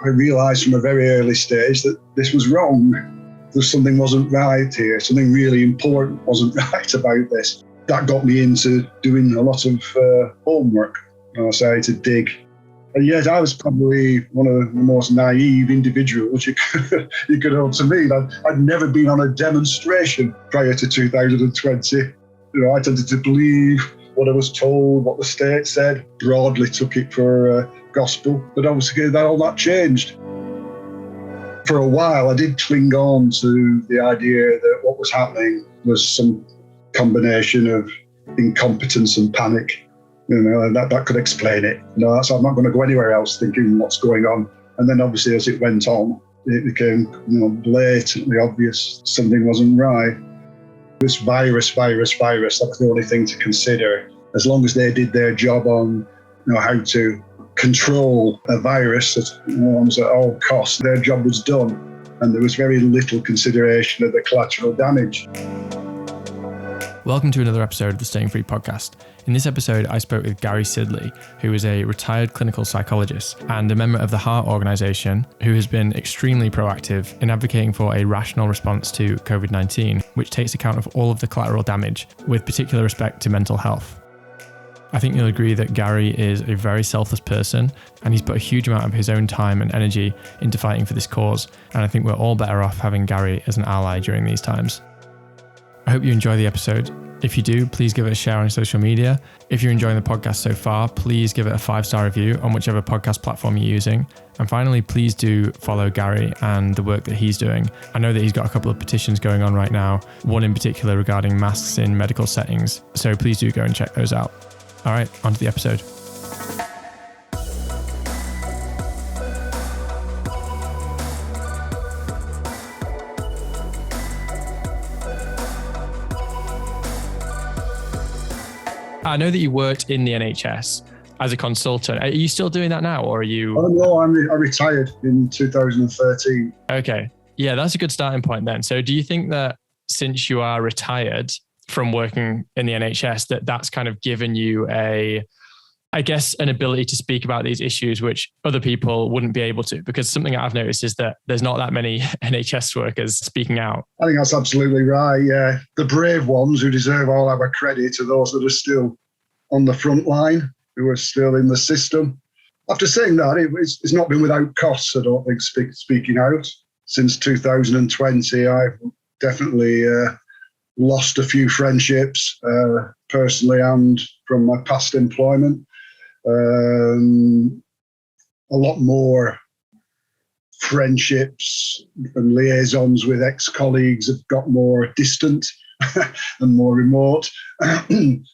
I realised from a very early stage that this was wrong. Something wasn't right here. Something really important wasn't right about this. That got me into doing a lot of homework. I started to dig. And yet I was probably one of the most naive individuals you could hope to meet. I'd never been on a demonstration prior to 2020. I tended to believe what I was told, what the state said, broadly took it for gospel. But obviously all that changed. For a while, I did cling on to the idea that what was happening was some combination of incompetence and panic. That could explain it. So I'm not going to go anywhere else thinking what's going on. And then obviously as it went on, it became blatantly obvious something wasn't right. This virus, that was the only thing to consider. As long as they did their job on how to control a virus at all costs, their job was done. And there was very little consideration of the collateral damage. Welcome to another episode of the Staying Free podcast. In this episode, I spoke with Gary Sidley, who is a retired clinical psychologist and a member of the HART organisation, who has been extremely proactive in advocating for a rational response to Covid-19, which takes account of all of the collateral damage, with particular respect to mental health. I think you'll agree that Gary is a very selfless person, and he's put a huge amount of his own time and energy into fighting for this cause, and I think we're all better off having Gary as an ally during these times. I hope you enjoy the episode. If you do, please give it a share on social media. If you're enjoying the podcast so far, please give it a 5-star review on whichever podcast platform you're using. And finally, please do follow Gary and the work that he's doing. I know that he's got a couple of petitions going on right now, one in particular regarding masks in medical settings. So please do go and check those out. All right, on to the episode. I know that you worked in the NHS as a consultant. Are you still doing that now, or are you? Oh no, I retired in 2013. Okay. Yeah, that's a good starting point then. So do you think that since you are retired from working in the NHS, that's kind of given you an ability to speak about these issues, which other people wouldn't be able to? Because something I've noticed is that there's not that many NHS workers speaking out. I think that's absolutely right, yeah. The brave ones who deserve all our credit are those that are still on the front line, who are still in the system. After saying that, it's not been without costs, I don't think, speaking out. Since 2020, I've definitely lost a few friendships, personally and from my past employment. A lot more friendships and liaisons with ex-colleagues have got more distant and more remote.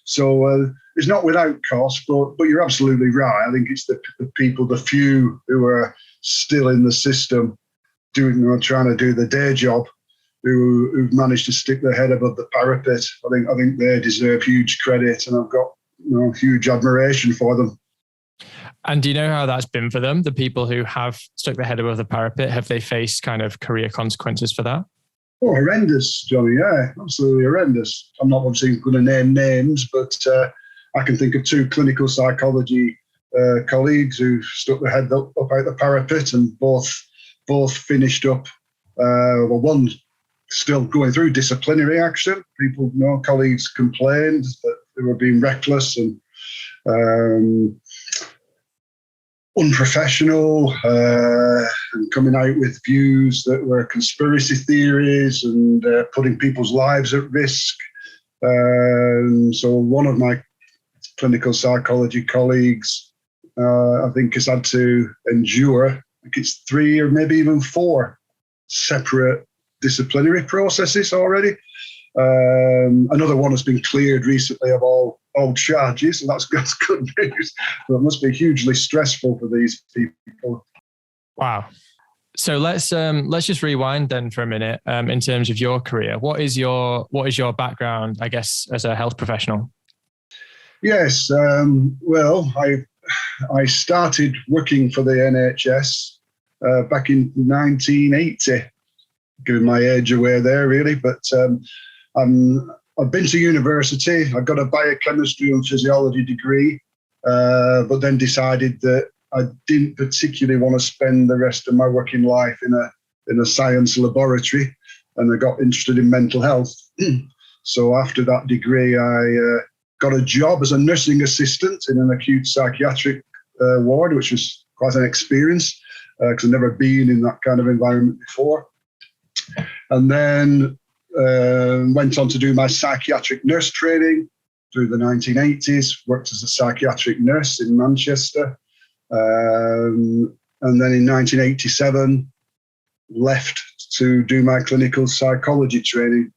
So it's not without cost, but you're absolutely right. I think it's the people, the few who are still in the system, trying to do the day job, who've managed to stick their head above the parapet. I think they deserve huge credit, and I've got huge admiration for them. And do you know how that's been for them? The people who have stuck their head above the parapet, have they faced kind of career consequences for that? Oh, horrendous, Johnny. Yeah, absolutely horrendous. I'm not obviously going to name names, but I can think of 2 clinical psychology colleagues who stuck their head up out the parapet, and both finished up. One still going through disciplinary action. People, colleagues complained that they were being reckless and unprofessional, and coming out with views that were conspiracy theories and putting people's lives at risk. So one of my clinical psychology colleagues, I think, has had to endure, I think it's 3 or maybe even 4 separate disciplinary processes already. Another one has been cleared recently of all charges, and that's good news. But it must be hugely stressful for these people. Wow. So let's just rewind then for a minute. In terms of your career, what is your background, I guess, as a health professional? Yes. Well, I started working for the NHS back in 1980. Giving my age away there, really, but I've been to university. I got a biochemistry and physiology degree, but then decided that I didn't particularly want to spend the rest of my working life in a science laboratory, and I got interested in mental health. So after that degree, I got a job as a nursing assistant in an acute psychiatric ward, which was quite an experience because I'd never been in that kind of environment before. And then went on to do my psychiatric nurse training through the 1980s, worked as a psychiatric nurse in Manchester. And then in 1987, left to do my clinical psychology training,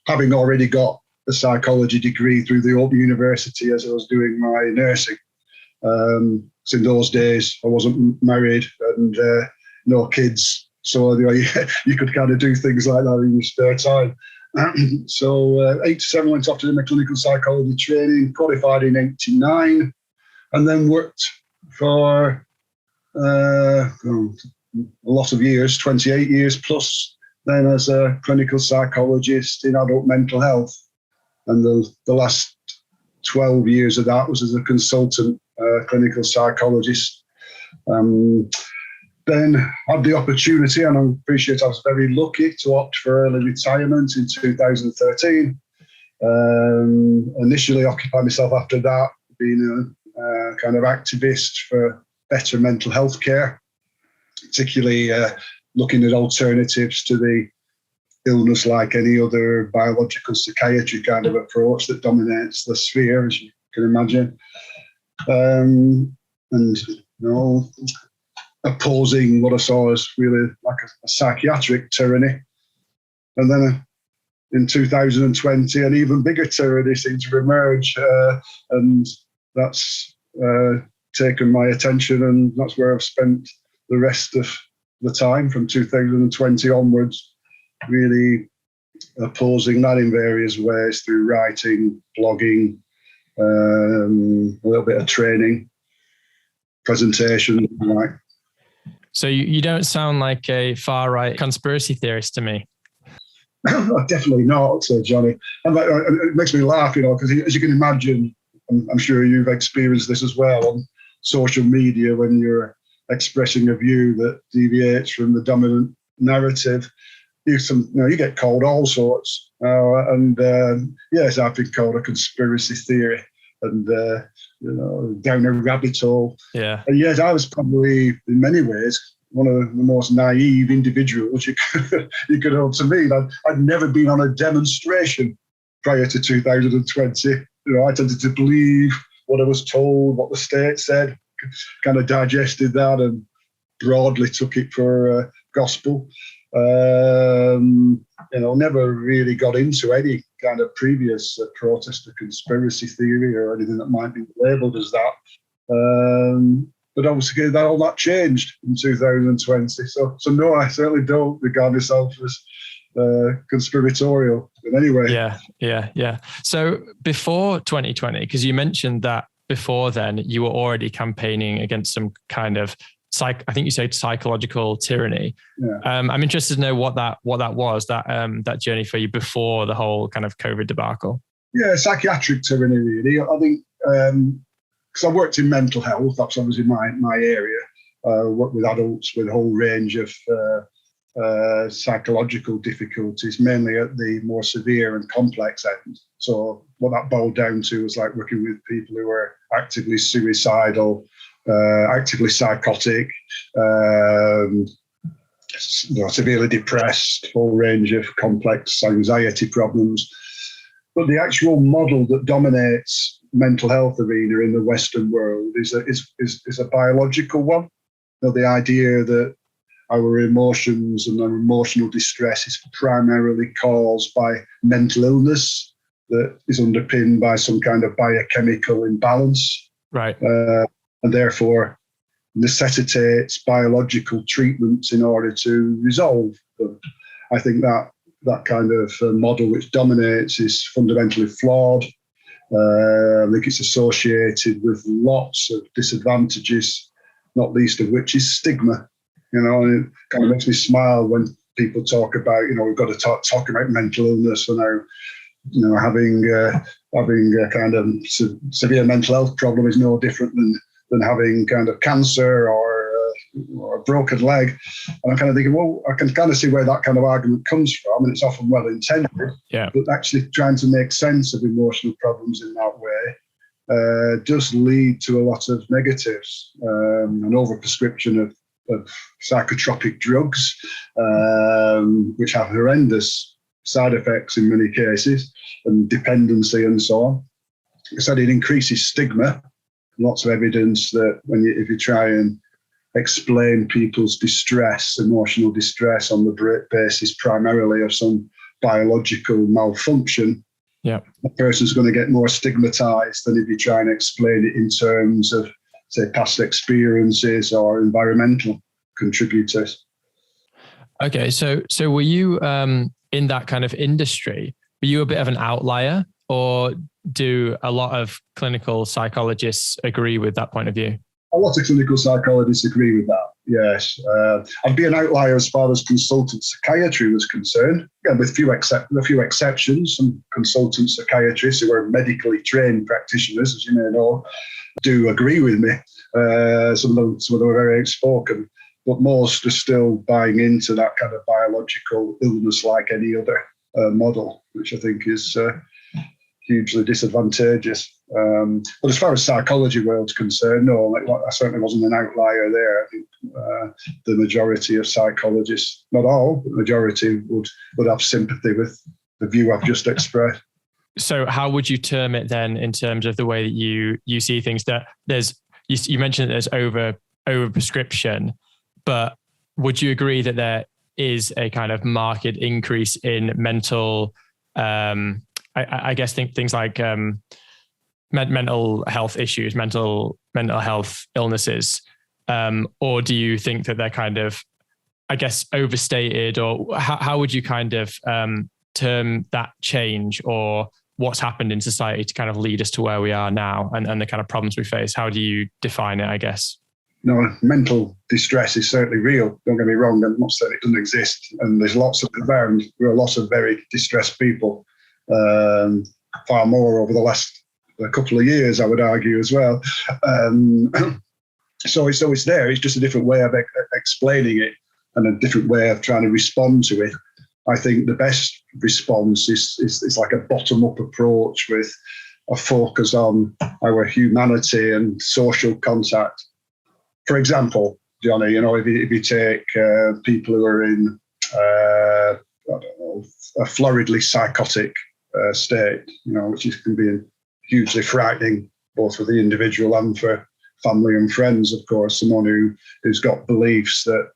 having already got a psychology degree through the Open University as I was doing my nursing. So in those days, I wasn't married and no kids. So you could kind of do things like that in your spare time. So 87 went off to do my clinical psychology training, qualified in 89, and then worked for a lot of years, 28 years plus, then as a clinical psychologist in adult mental health. And the last 12 years of that was as a consultant clinical psychologist. Then had the opportunity, and I appreciate I was very lucky to opt for early retirement in 2013. Initially occupied myself after that, being a kind of activist for better mental health care, particularly looking at alternatives to the illness like any other biological psychiatry kind of approach that dominates the sphere, as you can imagine. And opposing what I saw as really like a psychiatric tyranny. And then in 2020, an even bigger tyranny seemed to emerge, and that's taken my attention, and that's where I've spent the rest of the time from 2020 onwards, really opposing that in various ways through writing, blogging, a little bit of training, presentation, like. So you don't sound like a far-right conspiracy theorist to me. Definitely not, Johnny. And it makes me laugh, because as you can imagine, I'm sure you've experienced this as well on social media when you're expressing a view that deviates from the dominant narrative. You get called all sorts. Yes, I've been called a conspiracy theory and down a rabbit hole. Yeah. And yes, I was probably in many ways one of the most naive individuals you could hope to meet. I'd never been on a demonstration prior to 2020. I tended to believe what I was told, what the state said, kind of digested that and broadly took it for gospel. Never really got into any kind of previous protest or conspiracy theory or anything that might be labelled as that. But obviously all that changed in 2020. So no, I certainly don't regard myself as conspiratorial in any way. Yeah. So before 2020, because you mentioned that before then you were already campaigning against some kind of I think you said psychological tyranny. Yeah. I'm interested to know what that was, that journey for you before the whole kind of COVID debacle. Yeah, psychiatric tyranny, really. I think because I worked in mental health, that's obviously my area. Worked with adults with a whole range of psychological difficulties, mainly at the more severe and complex end. So what that boiled down to was like working with people who were actively suicidal, actively psychotic, severely depressed, whole range of complex anxiety problems. But the actual model that dominates mental health arena in the Western world is a biological one. The idea that our emotions and our emotional distress is primarily caused by mental illness that is underpinned by some kind of biochemical imbalance. Right. And therefore necessitates biological treatments in order to resolve them. I think that kind of model which dominates is fundamentally flawed. I think it's associated with lots of disadvantages, not least of which is stigma. And it kind of makes me smile when people talk about, we've got to talk about mental illness and having a kind of severe mental health problem is no different than than having kind of cancer or a broken leg. And I'm kind of thinking, well, I can kind of see where that kind of argument comes from, and it's often well intended. Yeah. But actually trying to make sense of emotional problems in that way does lead to a lot of negatives. An overprescription of psychotropic drugs, which have horrendous side effects in many cases, and dependency and so on. So it increases stigma. Lots of evidence that if you try and explain people's distress, emotional distress, on the basis primarily of some biological malfunction, yeah, the person's going to get more stigmatized than if you try and explain it in terms of, say, past experiences or environmental contributors. Okay, so were you in that kind of industry? Were you a bit of an outlier, or do a lot of clinical psychologists agree with that point of view? A lot of clinical psychologists agree with that, yes. I'd be an outlier as far as consultant psychiatry was concerned, again, with a few exceptions. Some consultant psychiatrists who are medically trained practitioners, as you may know, do agree with me. Some of them are very outspoken, but most are still buying into that kind of biological illness like any other model, which I think is hugely disadvantageous. But as far as psychology world's concerned, no, I certainly wasn't an outlier there. I think the majority of psychologists, not all, but the majority would have sympathy with the view I've just expressed. So how would you term it then in terms of the way that you see things? That you mentioned that there's over prescription, but would you agree that there is a kind of marked increase in mental, I guess things like mental health issues, mental health illnesses, or do you think that they're kind of, I guess, overstated, or how would you kind of term that change, or what's happened in society to kind of lead us to where we are now and the kind of problems we face? How do you define it, I guess? No, mental distress is certainly real. Don't get me wrong. I'm not saying it doesn't exist. And there's lots of around. There are lots of very distressed people, far more over the last couple of years, I would argue as well. So it's there. It's just a different way of explaining it and a different way of trying to respond to it. I think the best response is like a bottom-up approach with a focus on our humanity and social contact. For example, Johnny, if you take people who are in a floridly psychotic state, which can be hugely frightening, both for the individual and for family and friends, of course, someone who's got beliefs that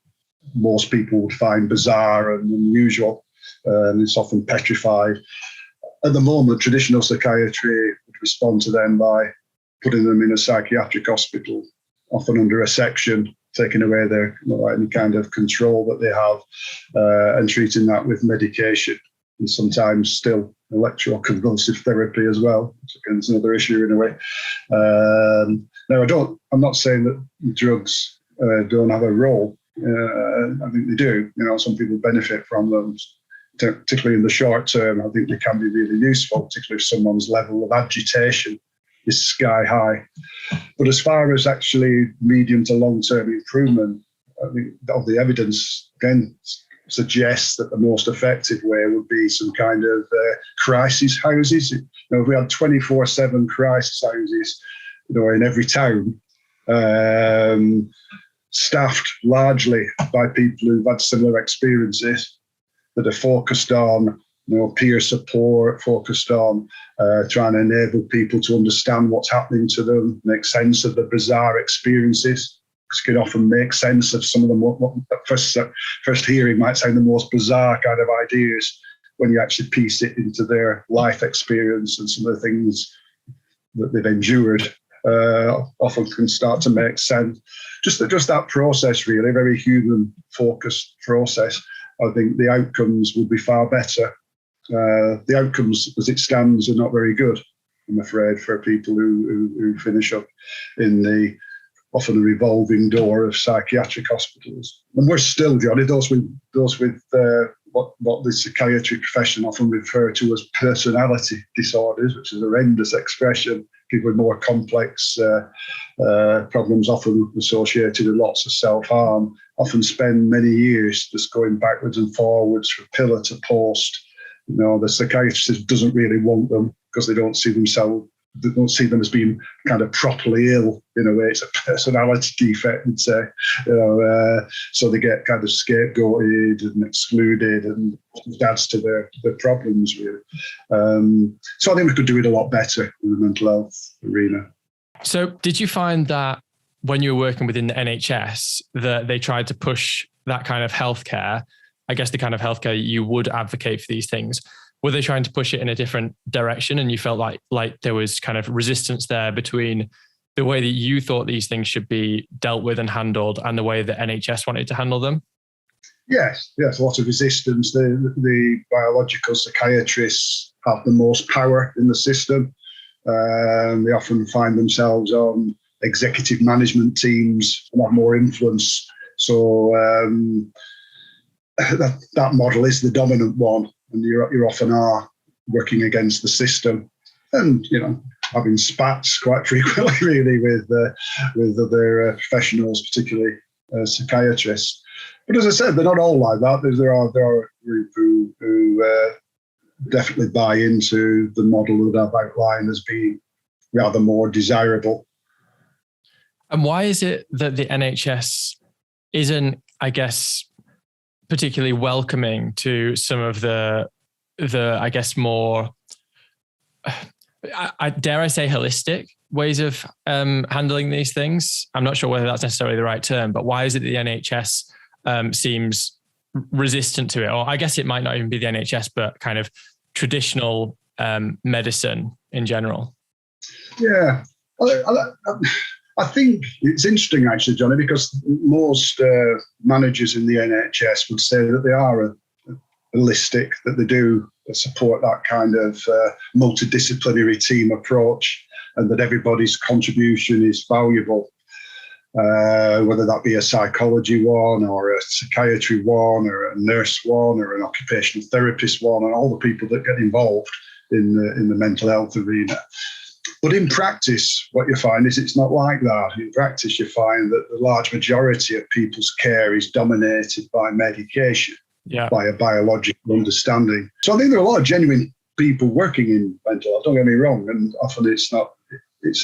most people would find bizarre and unusual, and it's often petrified. At the moment, traditional psychiatry would respond to them by putting them in a psychiatric hospital, often under a section, taking away any kind of control that they have, and treating that with medication, and sometimes still electroconvulsive therapy as well. So it's another issue in a way. Now, I'm not saying that drugs don't have a role. I think they do. Some people benefit from them, particularly in the short term. I think they can be really useful, particularly if someone's level of agitation is sky high. But as far as actually medium to long-term improvement, I think all the evidence again suggests that the most effective way would be some kind of crisis houses. If we had 24/7 crisis houses, in every town, staffed largely by people who've had similar experiences, that are focused on peer support, focused on trying to enable people to understand what's happening to them, make sense of the bizarre experiences, because you can often make sense of some of them. What at first hearing might sound the most bizarre kind of ideas, when you actually piece it into their life experience and some of the things that they've endured, often can start to make sense. Just that process, really, a very human-focused process. I think the outcomes would be far better. The outcomes, as it stands, are not very good, I'm afraid, for people who finish up in the often a revolving door of psychiatric hospitals. And we're still, Johnny, those with what the psychiatry profession often refer to as personality disorders, which is a horrendous expression. People with more complex problems, often associated with lots of self-harm, often spend many years just going backwards and forwards from pillar to post. The psychiatrist doesn't really want them because they don't see them as being kind of properly ill in a way. It's a personality defect, I'd say. So they get kind of scapegoated and excluded, and it adds to their problems, really. So I think we could do it a lot better in the mental health arena. So did you find that when you were working within the NHS that they tried to push that kind of healthcare, I guess the kind of healthcare you would advocate for these things, were they trying to push it in a different direction, and you felt like there was kind of resistance there between the way that you thought these things should be dealt with and handled and the way that NHS wanted to handle them? Yes, a lot of resistance. The biological psychiatrists have the most power in the system. They often find themselves on executive management teams and have more influence. So that model is the dominant one, and you often are working against the system, and having spats quite frequently, really, with other professionals, particularly psychiatrists. But as I said, they're not all like that. There are a group who definitely buy into the model that I've outlined as being rather more desirable. And why is it that the NHS isn't, I guess, particularly welcoming to some of the I guess, more, dare I say, holistic ways of handling these things? I'm not sure whether that's necessarily the right term, but why is it that the NHS seems resistant to it? Or I guess it might not even be the NHS, but kind of traditional medicine in general. Yeah. I think it's interesting, actually, Johnny, because most managers in the NHS would say that they are holistic, that they do support that kind of multidisciplinary team approach, and that everybody's contribution is valuable, whether that be a psychology one or a psychiatry one or a nurse one or an occupational therapist one, and all the people that get involved in the mental health arena. But in practice, what you find is it's not like that. In practice, you find that the large majority of people's care is dominated by medication, by a biological understanding. So I think there are a lot of genuine people working in mental health, don't get me wrong, and often it's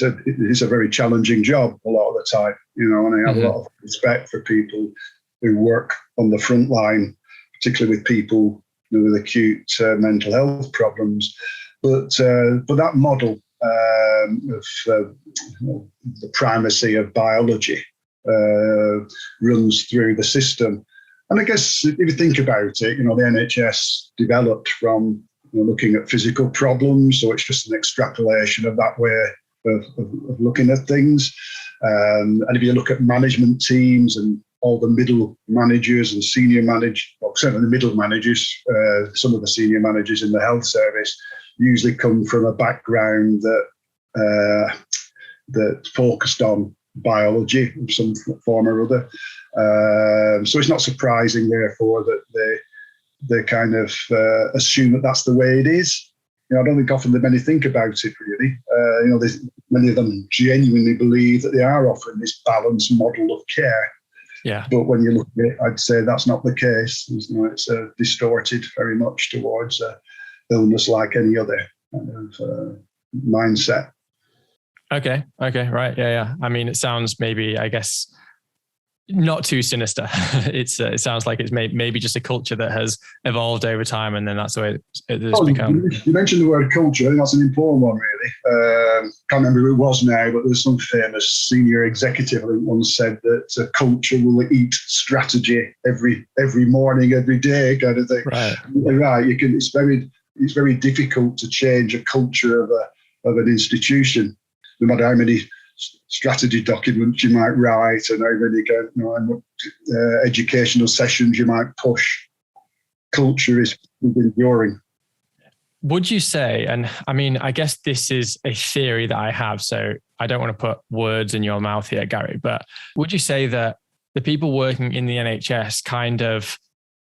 a very challenging job a lot of the time, and I have a lot of respect for people who work on the front line, particularly with people with acute mental health problems. But that model of the primacy of biology runs through the system. And I guess if you think about it, the NHS developed from looking at physical problems, so it's just an extrapolation of that way of looking at things. And if you look at management teams and all the middle managers and senior managers, well, certainly the middle managers, some of the senior managers in the health service usually come from a background that focused on biology in some form or other. So it's not surprising, therefore, that they kind of assume that that's the way it is. I don't think often many think about it, really. Many of them genuinely believe that they are offering this balanced model of care. Yeah. But when you look at it, I'd say that's not the case. It's distorted very much towards illness like any other kind of mindset. Okay. Right. Yeah. I mean, it sounds maybe, I guess, not too sinister. It sounds like it's maybe just a culture that has evolved over time, and then that's the way it has become. You mentioned the word culture. I think that's an important one, really. Can't remember who it was now, but there's some famous senior executive I think once said that culture will eat strategy every morning, every day, kind of thing. Right. Right. It's very difficult to change a culture of an institution, no matter how many strategy documents you might write and how many educational sessions you might push. Culture is enduring. Would you say, and I mean, I guess this is a theory that I have, so I don't want to put words in your mouth here, Gary, but would you say that the people working in the NHS kind of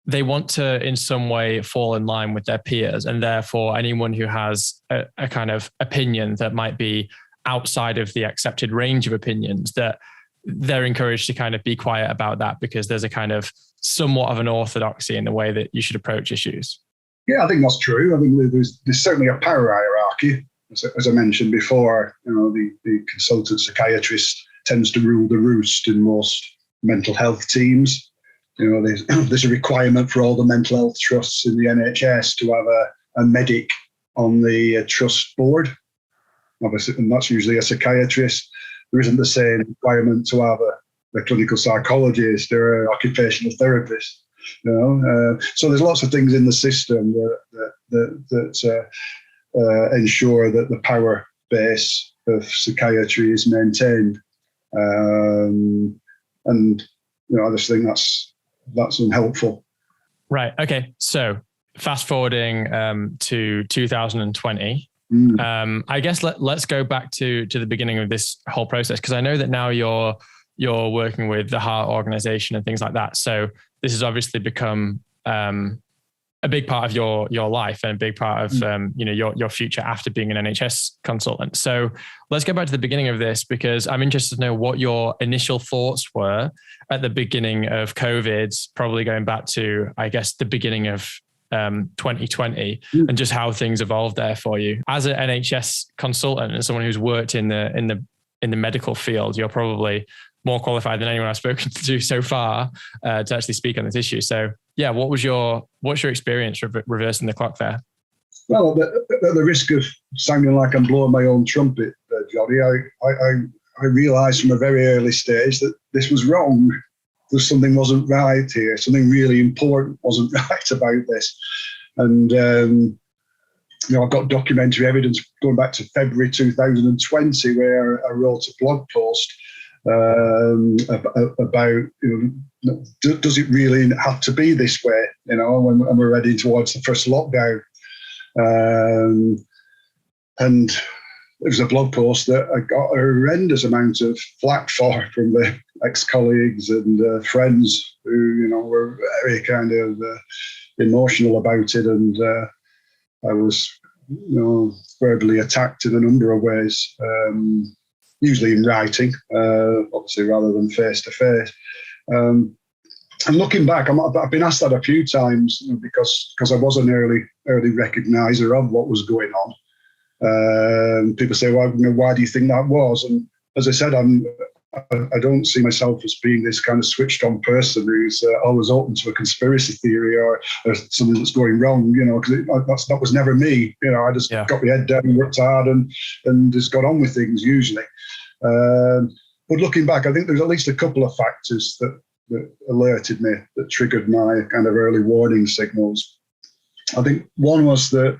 they want to in some way fall in line with their peers. And therefore anyone who has a kind of opinion that might be outside of the accepted range of opinions, that they're encouraged to kind of be quiet about that, because there's a kind of somewhat of an orthodoxy in the way that you should approach issues. Yeah, I think that's true. I think there's certainly a power hierarchy. As I mentioned before, the consultant psychiatrist tends to rule the roost in most mental health teams. There's a requirement for all the mental health trusts in the NHS to have a medic on the trust board. Obviously, and that's usually a psychiatrist. There isn't the same requirement to have a clinical psychologist or an occupational therapist. So there's lots of things in the system that ensure that the power base of psychiatry is maintained, and I just think that's unhelpful. Right. Okay. So fast forwarding to 2020. I guess let's go back to the beginning of this whole process, because I know that now you're working with the HART organization and things like that. So this has obviously become a big part of your life and a big part of your future after being an NHS consultant. So let's go back to the beginning of this, because I'm interested to know what your initial thoughts were at the beginning of COVID, probably going back to, I guess, the beginning of 2020, and just how things evolved there for you as an NHS consultant and someone who's worked in the medical field. You're probably more qualified than anyone I've spoken to so far to actually speak on this issue. So yeah, what's your experience reversing the clock there? Well, at the risk of sounding like I'm blowing my own trumpet, Johnny, I realised from a very early stage that this was wrong. There's something wasn't right here. Something really important wasn't right about this. And, I've got documentary evidence going back to February 2020, where I wrote a blog post about, does it really have to be this way, when we're heading towards the first lockdown. And it was a blog post that I got a horrendous amount of flack for from the ex-colleagues and friends who, were very kind of emotional about it. And I was, verbally attacked in a number of ways, usually in writing, obviously, rather than face-to-face. And looking back, I've been asked that a few times, because I was an early recognizer of what was going on. People say, well, why do you think that was? And as I said, I don't see myself as being this kind of switched on person who's always open to a conspiracy theory or something that's going wrong, because that was never me. I just got my head down, worked hard and just got on with things usually. But looking back, I think there's at least a couple of factors that alerted me, that triggered my kind of early warning signals. I think one was that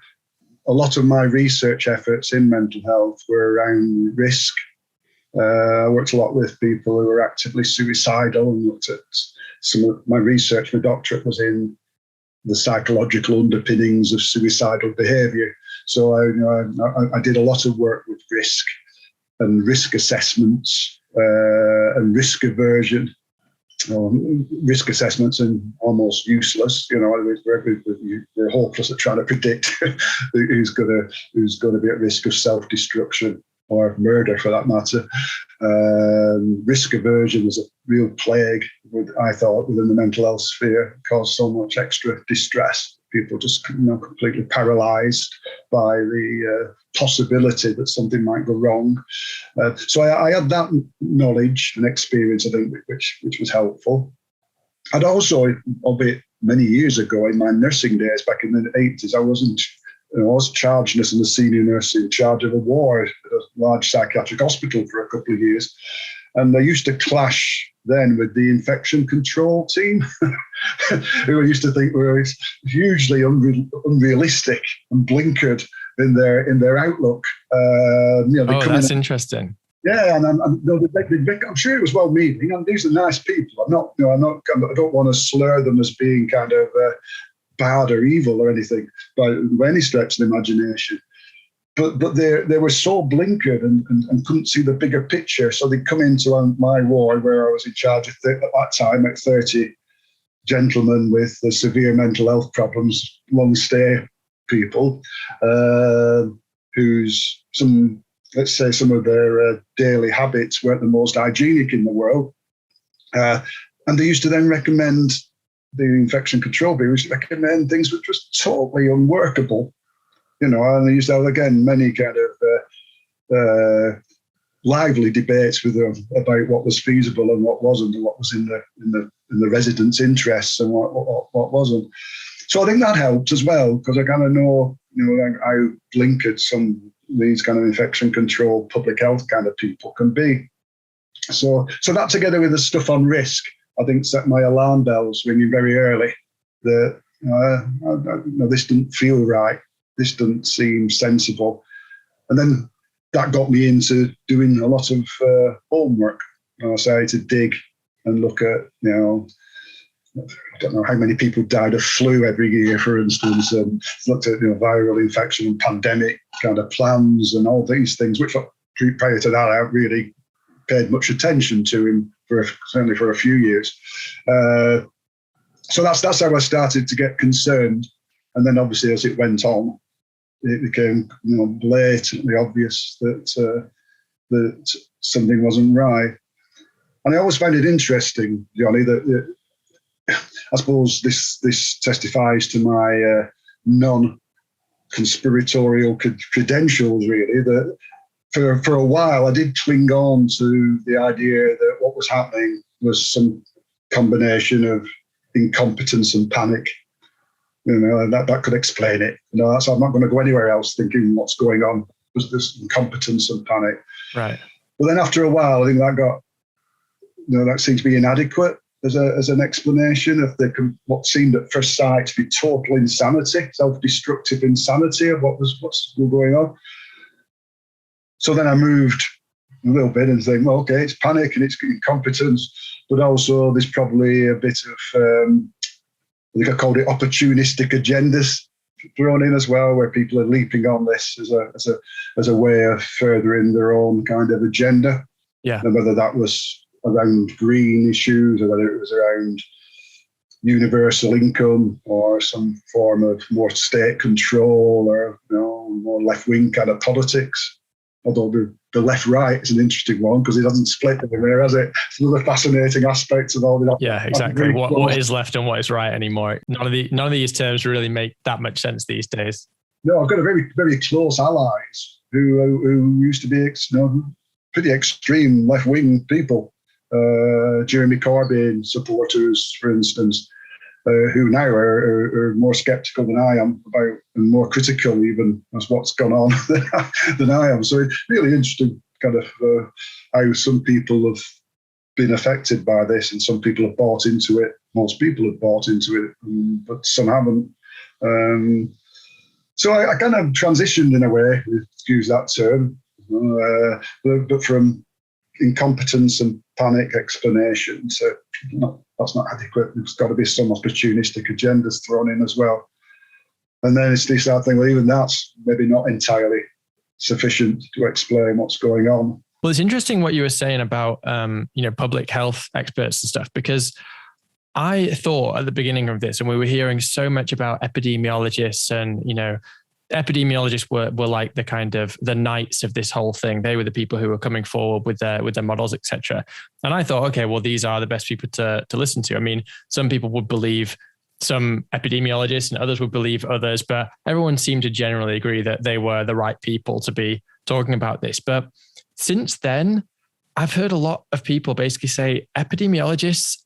a lot of my research efforts in mental health were around risk. I worked a lot with people who were actively suicidal, and looked at some of my research. My doctorate was in the psychological underpinnings of suicidal behaviour. So I did a lot of work with risk and risk assessments and risk aversion. Risk assessments and almost useless. We're hopeless at trying to predict who's going to be at risk of self-destruction or murder, for that matter. Risk aversion was a real plague, I thought, within the mental health sphere. It caused so much extra distress. People just completely paralysed by the possibility that something might go wrong. So I had that knowledge and experience, I think, which was helpful. I'd also, albeit many years ago, in my nursing days back in the 80s, I was charge nurse and a senior nurse in charge of a ward at a large psychiatric hospital for a couple of years. And I used to clash then with the infection control team, who I used to think were hugely unrealistic and blinkered in their outlook. That's interesting. Yeah, and I'm sure it was well-meaning. And these are nice people. I don't want to slur them as being kind of bad or evil or anything by any stretch of the imagination. But they were so blinkered and couldn't see the bigger picture. So they'd come into my ward, where I was in charge of at that time at 30 gentlemen with the severe mental health problems, long stay people, whose let's say some of their daily habits weren't the most hygienic in the world. And they used to then recommend, the infection control bureau used to recommend things which was totally unworkable, and they used to have, again, many kind of lively debates with them about what was feasible and what wasn't, and what was in the residents' interests and what wasn't. So I think that helped as well, because I kind of know, how blinkered some of these kind of infection control, public health kind of people can be. So that, together with the stuff on risk, I think set my alarm bells ringing very early. That this didn't feel right. This didn't seem sensible. And then that got me into doing a lot of homework. I started to dig and look at, I don't know how many people died of flu every year, for instance, and looked at viral infection and pandemic kind of plans and all these things, which prior to that I hadn't really paid much attention to him certainly for a few years. So that's how I started to get concerned. And then obviously as it went on, it became blatantly obvious that something wasn't right. And I always find it interesting, Johnny, that I suppose this testifies to my non-conspiratorial credentials, really, that for a while I did cling on to the idea that what was happening was some combination of incompetence and panic. And that could explain it. So I'm not going to go anywhere else thinking what's going on was this incompetence and panic. Right. But then after a while, I think that seemed to be inadequate as an explanation of what seemed at first sight to be total insanity, self-destructive insanity of what's going on. So then I moved a little bit and think, well, okay, it's panic and it's incompetence, but also there's probably a bit of, I think I called it opportunistic agendas thrown in as well, where people are leaping on this as a way of furthering their own kind of agenda. Yeah. And whether that was around green issues or whether it was around universal income or some form of more state control or more left-wing kind of politics. Although the left-right is an interesting one because it hasn't split anywhere, has it? It's another fascinating aspect of all that. Yeah, exactly. What is left and what is right anymore? None of these terms really make that much sense these days. No, I've got a very, very close allies who used to be pretty extreme left-wing people. Jeremy Corbyn supporters, for instance, who now are more sceptical than I am about, and more critical even as what's gone on than I am. So it's really interesting kind of how some people have been affected by this and some people have bought into it. Most people have bought into it, but some haven't. So I kind of transitioned in a way, excuse that term, but from incompetence and panic explanation to that's not adequate. There's got to be some opportunistic agendas thrown in as well. And then it's this thing, well, even that's maybe not entirely sufficient to explain what's going on. Well, it's interesting what you were saying about, public health experts and stuff, because I thought at the beginning of this, and we were hearing so much about epidemiologists and, epidemiologists were like the kind of the knights of this whole thing. They were the people who were coming forward with their models, etc. And I thought, okay, well, these are the best people to listen to. I mean, some people would believe some epidemiologists and others would believe others, but everyone seemed to generally agree that they were the right people to be talking about this. But since then, I've heard a lot of people basically say epidemiologists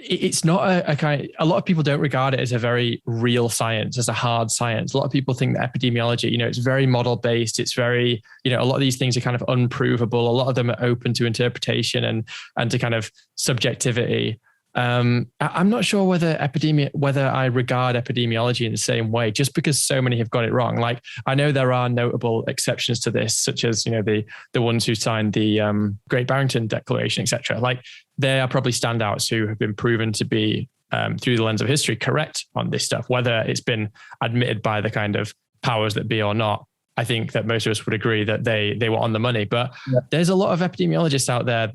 it's not a lot of people don't regard it as a very real science, as a hard science. A lot of people think that epidemiology, it's very model based. It's very, a lot of these things are kind of unprovable. A lot of them are open to interpretation and to kind of subjectivity. I'm not sure whether I regard epidemiology in the same way, just because so many have got it wrong. Like, I know there are notable exceptions to this, such as, the ones who signed the Great Barrington Declaration, etc. Like, there are probably standouts who have been proven to be, through the lens of history, correct on this stuff, whether it's been admitted by the kind of powers that be or not. I think that most of us would agree that they were on the money, but there's a lot of epidemiologists out there.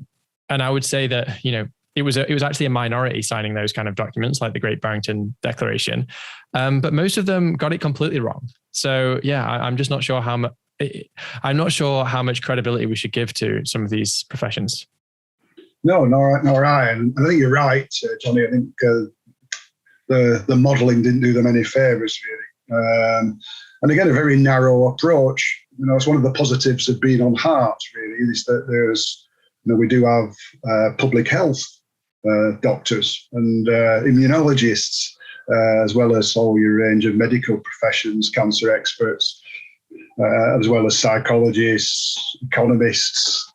And I would say that, it was actually a minority signing those kind of documents, like the Great Barrington Declaration. But most of them got it completely wrong. So yeah, I'm just not sure I'm not sure how much credibility we should give to some of these professions. No, nor I. And I think you're right, Johnny. I think the modelling didn't do them any favours, really. And again, a very narrow approach. It's one of the positives of being on HART, really, is that we do have public health doctors and immunologists, as well as all your range of medical professions, cancer experts, as well as psychologists, economists,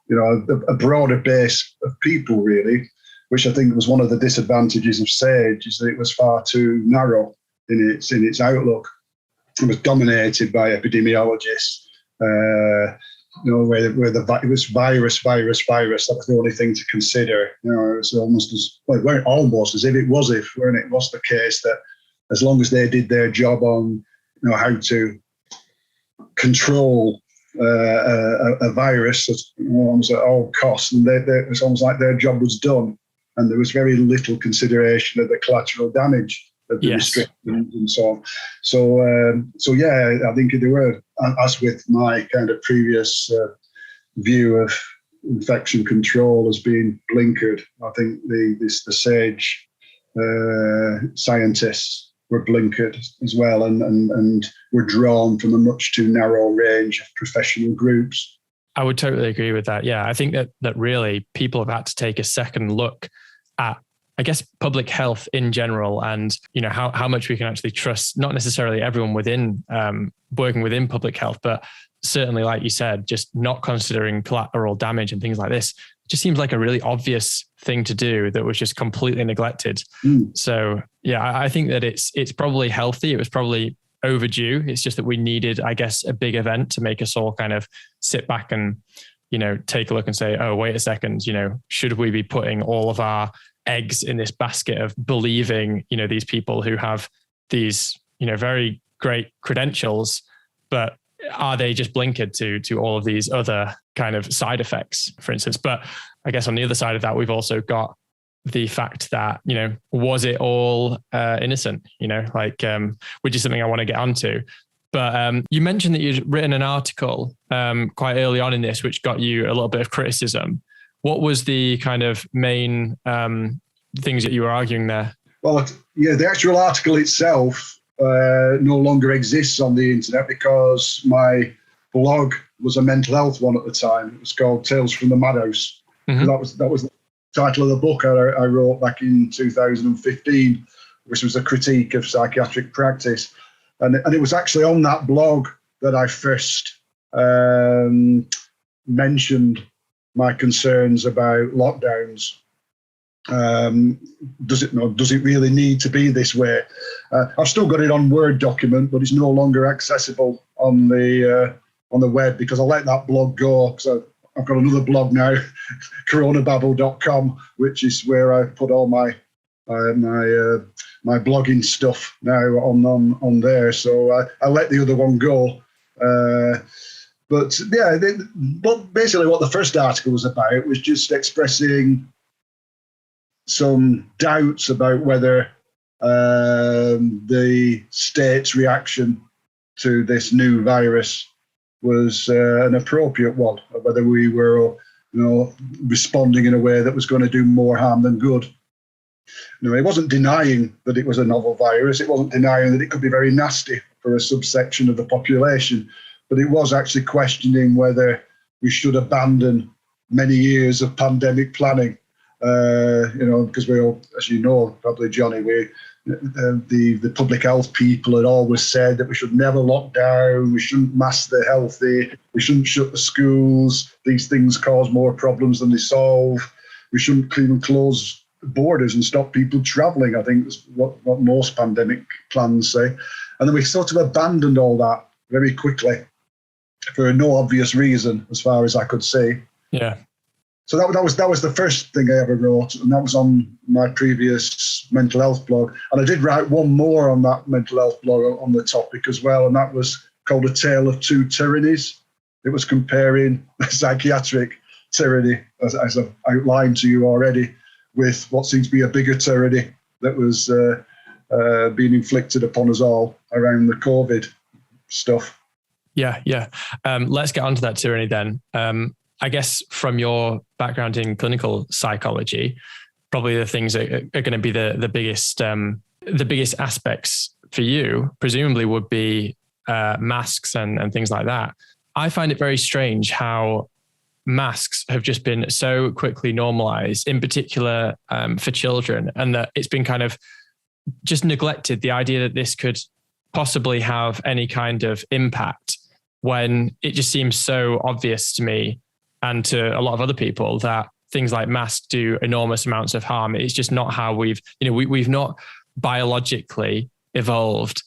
a broader base of people, really, which I think was one of the disadvantages of SAGE, is that it was far too narrow in its outlook. It was dominated by epidemiologists, where it was virus. That was the only thing to consider. It was almost as if it was the case that as long as they did their job on, how to control a virus almost at all costs, and it was almost like their job was done, and there was very little consideration of the collateral damage of the restrictions and so on. So yeah, I think there were, as with my kind of previous view of infection control as being blinkered, I think the SAGE scientists were blinkered as well, and were drawn from a much too narrow range of professional groups. I would totally agree with that. Yeah, I think that really people have had to take a second look at, I guess, public health in general, and how much we can actually trust, not necessarily everyone within working within public health, but certainly, like you said, just not considering collateral damage and things like this. It just seems like a really obvious thing to do that was just completely neglected. So yeah, I think that it's probably healthy. It was probably overdue. It's just that we needed, I guess, a big event to make us all kind of sit back and, take a look and say, oh, wait a second, should we be putting all of our eggs in this basket of believing, these people who have these, very great credentials, but are they just blinkered to all of these other kind of side effects, for instance? But I guess on the other side of that, we've also got the fact that, was it all innocent, which is something I want to get onto. But you mentioned that you'd written an article quite early on in this, which got you a little bit of criticism. What was the kind of main things that you were arguing there? Well, yeah, the actual article itself no longer exists on the internet because my blog was a mental health one at the time. It was called Tales from the Madhouse. Mm-hmm. That was the title of the book I wrote back in 2015, which was a critique of psychiatric practice. And it was actually on that blog that I first mentioned my concerns about lockdowns. Does it really need to be this way? I've still got it on Word document, but it's no longer accessible on the web because I let that blog go. So I've got another blog now, coronababble.com, which is where I put all my blogging stuff now on there. So I let the other one go. But yeah, basically what the first article was about was just expressing some doubts about whether the state's reaction to this new virus was an appropriate one, or whether we were, responding in a way that was going to do more harm than good. It wasn't denying that it was a novel virus. It wasn't denying that it could be very nasty for a subsection of the population, but it was actually questioning whether we should abandon many years of pandemic planning. Because we all, as you know, probably Johnny, the public health people had always said that we should never lock down, we shouldn't mask the healthy, we shouldn't shut the schools. These things cause more problems than they solve. We shouldn't even close borders and stop people travelling, I think is what most pandemic plans say. And then we sort of abandoned all that very quickly for no obvious reason, as far as I could see. Yeah. So that was the first thing I ever wrote, and that was on my previous mental health blog. And I did write one more on that mental health blog on the topic as well, and that was called A Tale of Two Tyrannies. It was comparing psychiatric tyranny, as I've outlined to you already, with what seems to be a bigger tyranny that was being inflicted upon us all around the COVID stuff. Yeah. Let's get onto that tyranny then. I guess from your background in clinical psychology, probably the things that are going to be the biggest aspects for you, presumably, would be masks and things like that. I find it very strange how masks have just been so quickly normalized, in particular for children, and that it's been kind of just neglected, the idea that this could possibly have any kind of impact, when it just seems so obvious to me and to a lot of other people that things like masks do enormous amounts of harm. It's just not how we've not biologically evolved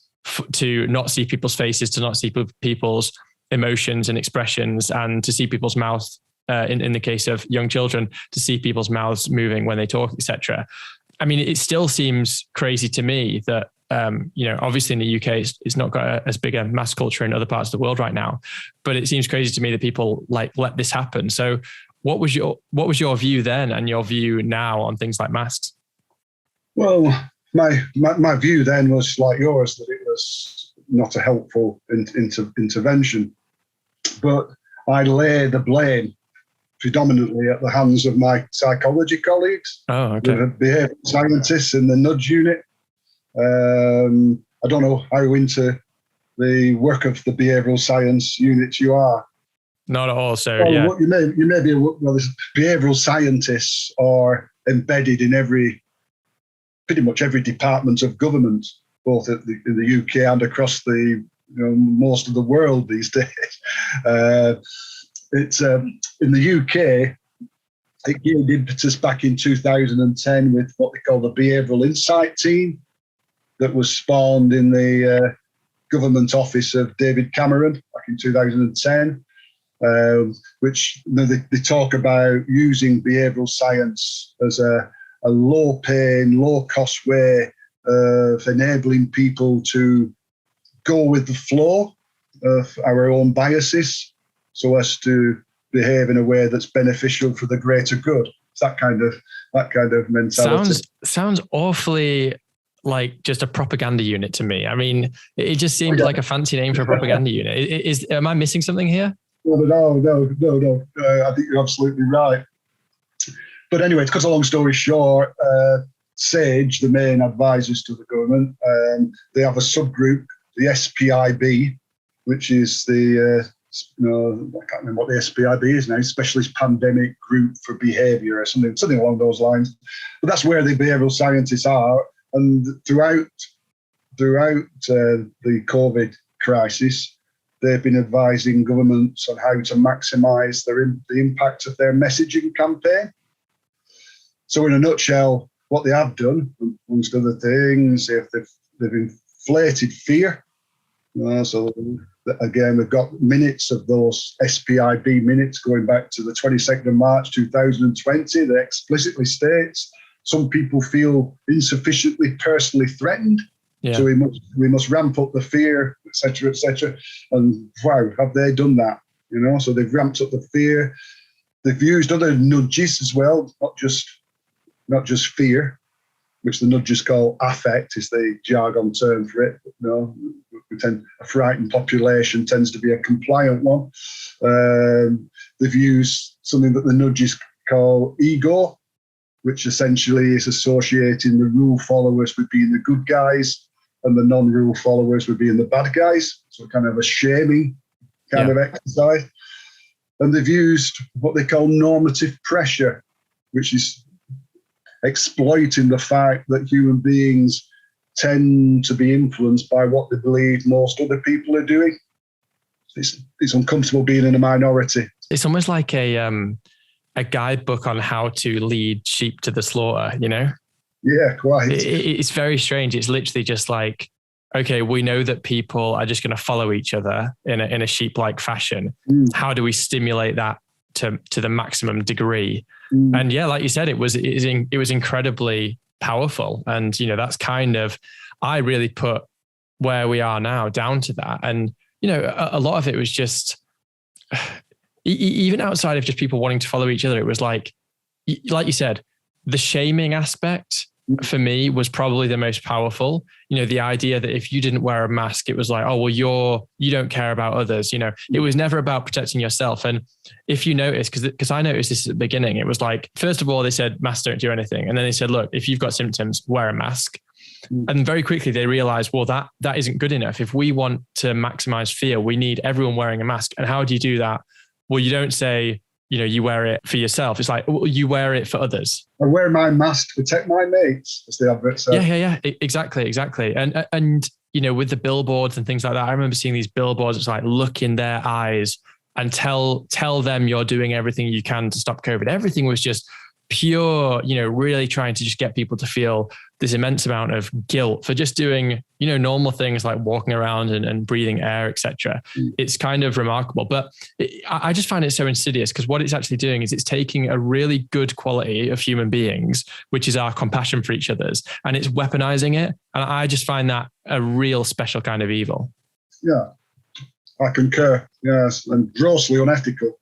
to not see people's faces, to not see people's emotions and expressions, and to see people's mouths, in the case of young children, to see people's mouths moving when they talk, etc. I mean, it still seems crazy to me that, obviously in the UK, it's not got as big a mass culture in other parts of the world right now, but it seems crazy to me that people let this happen. So what was your view then and your view now on things like masks? Well, my view then was like yours, that it was not a helpful intervention. But I lay the blame predominantly at the hands of my psychology colleagues, the behavioural scientists in the nudge unit. I don't know how into the work of the behavioural science units you are. Not at all. So yeah, you may be. Well, behavioural scientists are embedded in pretty much every department of government, both in the UK and across most of the world these days. It's in the UK. It gained impetus back in 2010 with what they call the Behavioural Insight Team, that was spawned in the government office of David Cameron back in 2010. Which they talk about using behavioural science as a low pain, low cost way of enabling people to go with the flow of our own biases, so as to behave in a way that's beneficial for the greater good. It's that kind of mentality. Sounds awfully like just a propaganda unit to me. I mean, it just seems like a fancy name for a propaganda unit. Am I missing something here? No. I think you're absolutely right. But anyway, to cut a long story short, SAGE, the main advisors to the government, they have a subgroup, the SPIB, which is the, I can't remember what the SPIB is now, Specialist Pandemic Group for Behaviour or something along those lines. But that's where the behavioural scientists are. And throughout the COVID crisis, they've been advising governments on how to maximise the impact of their messaging campaign. So in a nutshell, what they have done, amongst other things, they've inflated fear. So again, we've got minutes of those SPIB minutes going back to the 22nd of March 2020 that explicitly states some people feel insufficiently personally threatened. Yeah. So we must ramp up the fear, etc., etc. And wow, have they done that? So they've ramped up the fear. They've used other nudges as well, not just fear, which the nudges call affect, is the jargon term for it. A frightened population tends to be a compliant one. They've used something that the nudges call ego, which essentially is associating the rule followers with being the good guys and the non-rule followers would be in the bad guys. So kind of a shaming kind of exercise. And they've used what they call normative pressure, which is exploiting the fact that human beings tend to be influenced by what they believe most other people are doing. It's uncomfortable being in a minority. It's almost like a guidebook on how to lead sheep to the slaughter, Yeah, quite. It's very strange. It's literally just like, okay, we know that people are just going to follow each other in a sheep-like fashion. How do we stimulate that to the maximum degree? And yeah, like you said, it was incredibly powerful. And that's kind of, I really put where we are now down to that. And a lot of it was just, even outside of just people wanting to follow each other, it was like you said, the shaming aspect for me was probably the most powerful. The idea that if you didn't wear a mask, it was like, oh, well, you don't care about others. It was never about protecting yourself. And if you notice, because I noticed this at the beginning, it was like, first of all, they said masks don't do anything. And then they said, look, if you've got symptoms, wear a mask. And very quickly they realized, well, that isn't good enough. If we want to maximize fear, we need everyone wearing a mask. And how do you do that? Well, you don't say, you wear it for yourself. It's like, you wear it for others. I wear my mask to protect my mates, as the advert said. Yeah. Exactly. And with the billboards and things like that, I remember seeing these billboards. It's like, look in their eyes and tell them you're doing everything you can to stop COVID. Everything was just pure, really trying to just get people to feel this immense amount of guilt for just doing, normal things like walking around and breathing air, etc. It's kind of remarkable, but I just find it so insidious, because what it's actually doing is it's taking a really good quality of human beings, which is our compassion for each other, and it's weaponizing it. And I just find that a real special kind of evil. Yeah, I concur. Yes, and grossly unethical.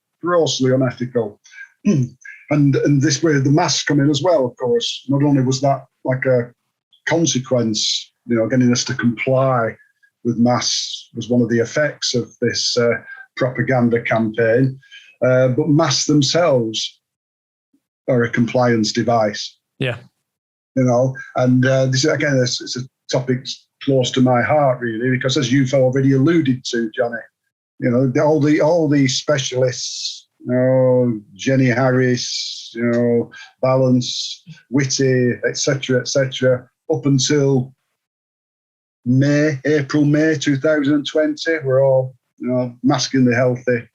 And this way, the masks come in as well, of course. Not only was that like a consequence, getting us to comply with masks was one of the effects of this propaganda campaign, but masks themselves are a compliance device. Yeah. And this, again, it's a topic close to my heart, really, because as you've already alluded to, Johnny, all the specialists, Jenny Harris, Balance, Whitty, etc., up until April, May 2020, we're all, masking the healthy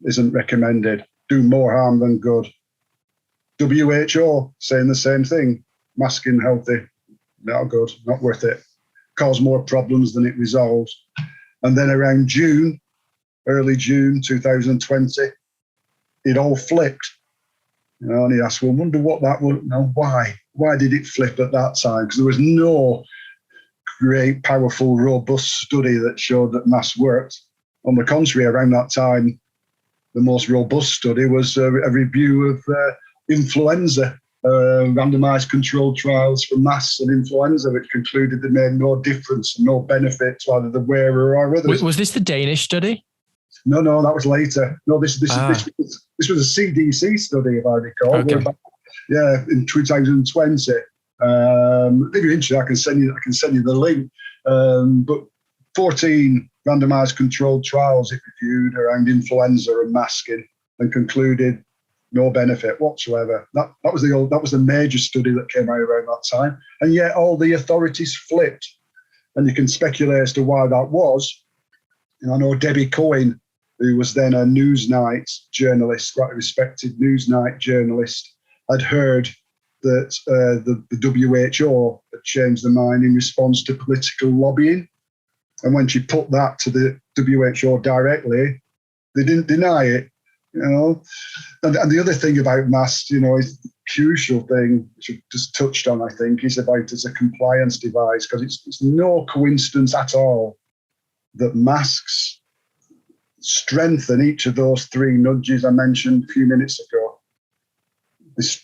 isn't recommended. Do more harm than good. WHO saying the same thing. Masking healthy, not good, not worth it. Cause more problems than it resolves. And then around early June 2020, it all flipped. And he asked, well, I wonder what that was. Now, why? Why did it flip at that time? Because there was no great, powerful, robust study that showed that masks worked. On the contrary, around that time, the most robust study was a review of influenza, randomized controlled trials for masks and influenza, which concluded they made no difference, no benefit to either the wearer or others. Was this the Danish study? No, that was later. No, this was a CDC study, if I recall. Okay. In 2020. If you're interested, I can send you the link. But 14 randomized controlled trials it reviewed around influenza and masking, and concluded no benefit whatsoever. That was the major study that came out around that time, and yet all the authorities flipped, and you can speculate as to why that was. And I know Debbie Cohen, who was then a Newsnight journalist, quite a respected Newsnight journalist, had heard that the WHO had changed their mind in response to political lobbying. And when she put that to the WHO directly, they didn't deny it, And the other thing about masks, is the crucial thing, which I've just touched on, I think, is about as a compliance device, because it's no coincidence at all that masks strengthen each of those three nudges I mentioned a few minutes ago.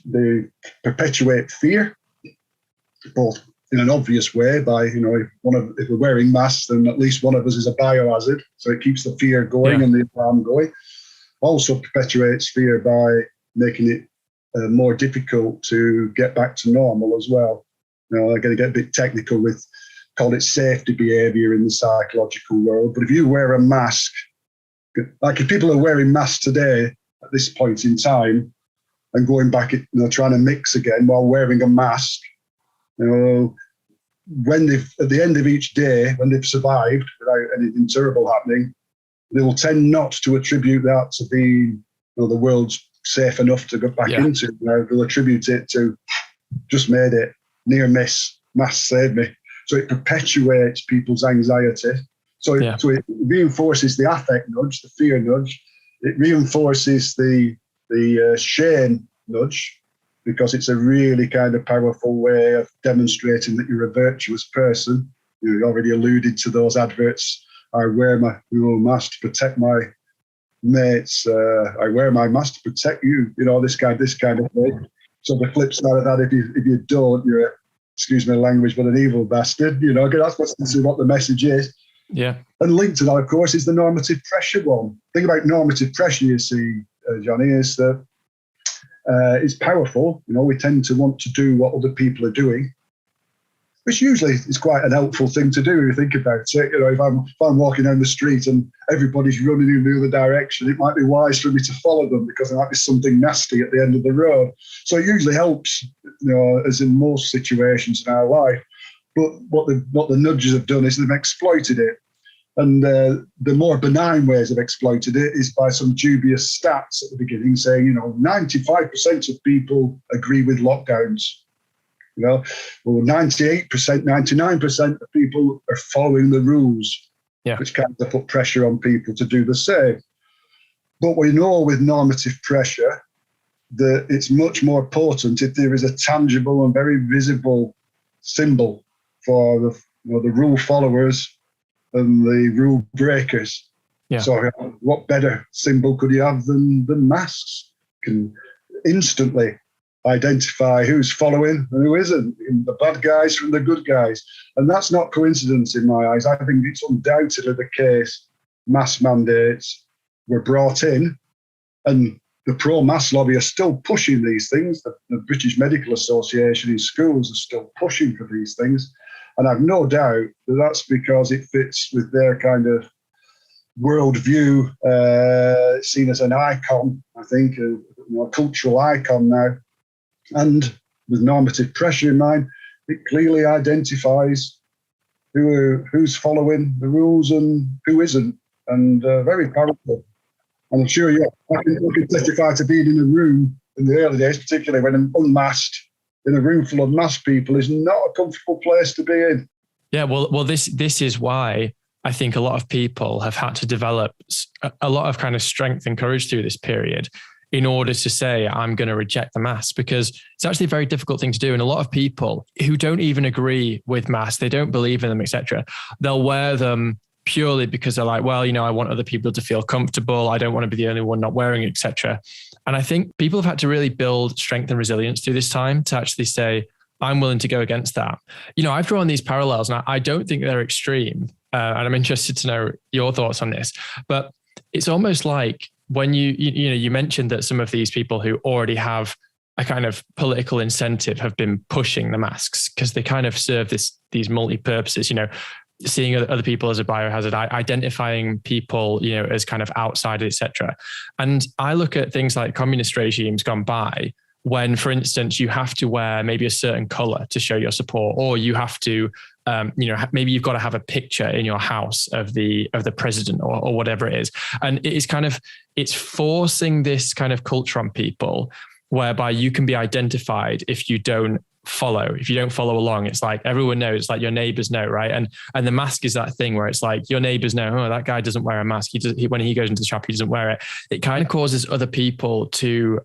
They perpetuate fear, both in an obvious way by, if we're wearing masks, then at least one of us is a biohazard, so it keeps the fear going and the alarm going. Also perpetuates fear by making it more difficult to get back to normal as well. I'm going to get a bit technical with, call it safety behavior in the psychological world. But if you wear a mask, like if people are wearing masks today at this point in time and going back, trying to mix again while wearing a mask, when at the end of each day, when they've survived without anything terrible happening, they will tend not to attribute that to being, the world's safe enough to get back into. They'll attribute it to just made it, near miss, mask saved me. So it perpetuates people's anxiety. So it reinforces the affect nudge, the fear nudge. It reinforces the shame nudge, because it's a really kind of powerful way of demonstrating that you're a virtuous person. You already alluded to those adverts. I wear my mask to protect my mates. I wear my mask to protect you. This kind of thing. So the flip side of that, if you don't, you're, excuse my language, but an evil bastard. That's what the message is. Yeah. And linked to that, of course, is the normative pressure one. The thing about normative pressure, you see, Johnny, is that it's powerful. We tend to want to do what other people are doing, which usually is quite an helpful thing to do if you think about it. If I'm walking down the street and everybody's running in the other direction, it might be wise for me to follow them because there might be something nasty at the end of the road. So it usually helps, as in most situations in our life. But what the nudges have done is they've exploited it. And the more benign ways of exploited it is by some dubious stats at the beginning saying, 95% of people agree with lockdowns. 98%, 99% of people are following the rules, which kind of put pressure on people to do the same. But we know with normative pressure that it's much more potent if there is a tangible and very visible symbol for the rule followers and the rule breakers. Yeah. So what better symbol could you have than masks? You can instantly identify who's following and who isn't, the bad guys from the good guys. And that's not coincidence in my eyes. I think it's undoubtedly the case. Mask mandates were brought in and the pro-mask lobby are still pushing these things. The British Medical Association in schools are still pushing for these things. And I've no doubt that that's because it fits with their kind of worldview, seen as an icon, I think, a cultural icon now. And with normative pressure in mind, it clearly identifies who's following the rules and who isn't, and very powerful. And I'm sure you can testify to being in a room in the early days, particularly when I'm unmasked, in a room full of masked people is not a comfortable place to be in. Yeah, well, this is why I think a lot of people have had to develop a lot of kind of strength and courage through this period in order to say, I'm going to reject the masks, because it's actually a very difficult thing to do. And a lot of people who don't even agree with masks, they don't believe in them, etc., they'll wear them purely because they're like, well, I want other people to feel comfortable. I don't want to be the only one not wearing it, etc. And I think people have had to really build strength and resilience through this time to actually say, I'm willing to go against that. I've drawn these parallels and I don't think they're extreme. And I'm interested to know your thoughts on this, but it's almost like when you mentioned that some of these people who already have a kind of political incentive have been pushing the masks because they kind of serve these multi-purposes, seeing other people as a biohazard, identifying people, as kind of outsiders, etc. And I look at things like communist regimes gone by, when, for instance, you have to wear maybe a certain color to show your support, or you have to, maybe you've got to have a picture in your house of the president or whatever it is. And it's forcing this kind of culture on people whereby you can be identified if you don't follow along. It's like everyone knows, it's like your neighbors know, right? And the mask is that thing where it's like your neighbors know, oh, that guy doesn't wear a mask. When he goes into the shop, he doesn't wear it. It kind of causes other people to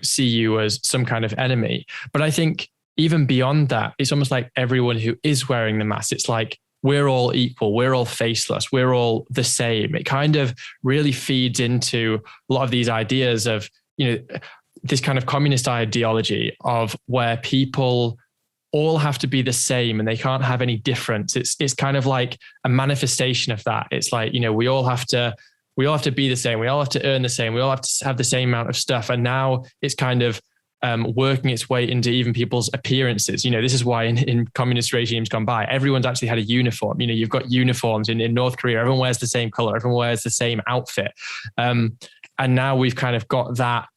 see you as some kind of enemy. But I think even beyond that, it's almost like everyone who is wearing the mask, it's like we're all equal, we're all faceless, we're all the same. It kind of really feeds into a lot of these ideas of, this kind of communist ideology of where people all have to be the same and they can't have any difference. It's kind of like a manifestation of that. It's like, we all have to be the same. We all have to earn the same. We all have to have the same amount of stuff. And now it's kind of working its way into even people's appearances. This is why in communist regimes gone by, everyone's actually had a uniform. You've got uniforms in North Korea. Everyone wears the same color. Everyone wears the same outfit. And now we've kind of got that.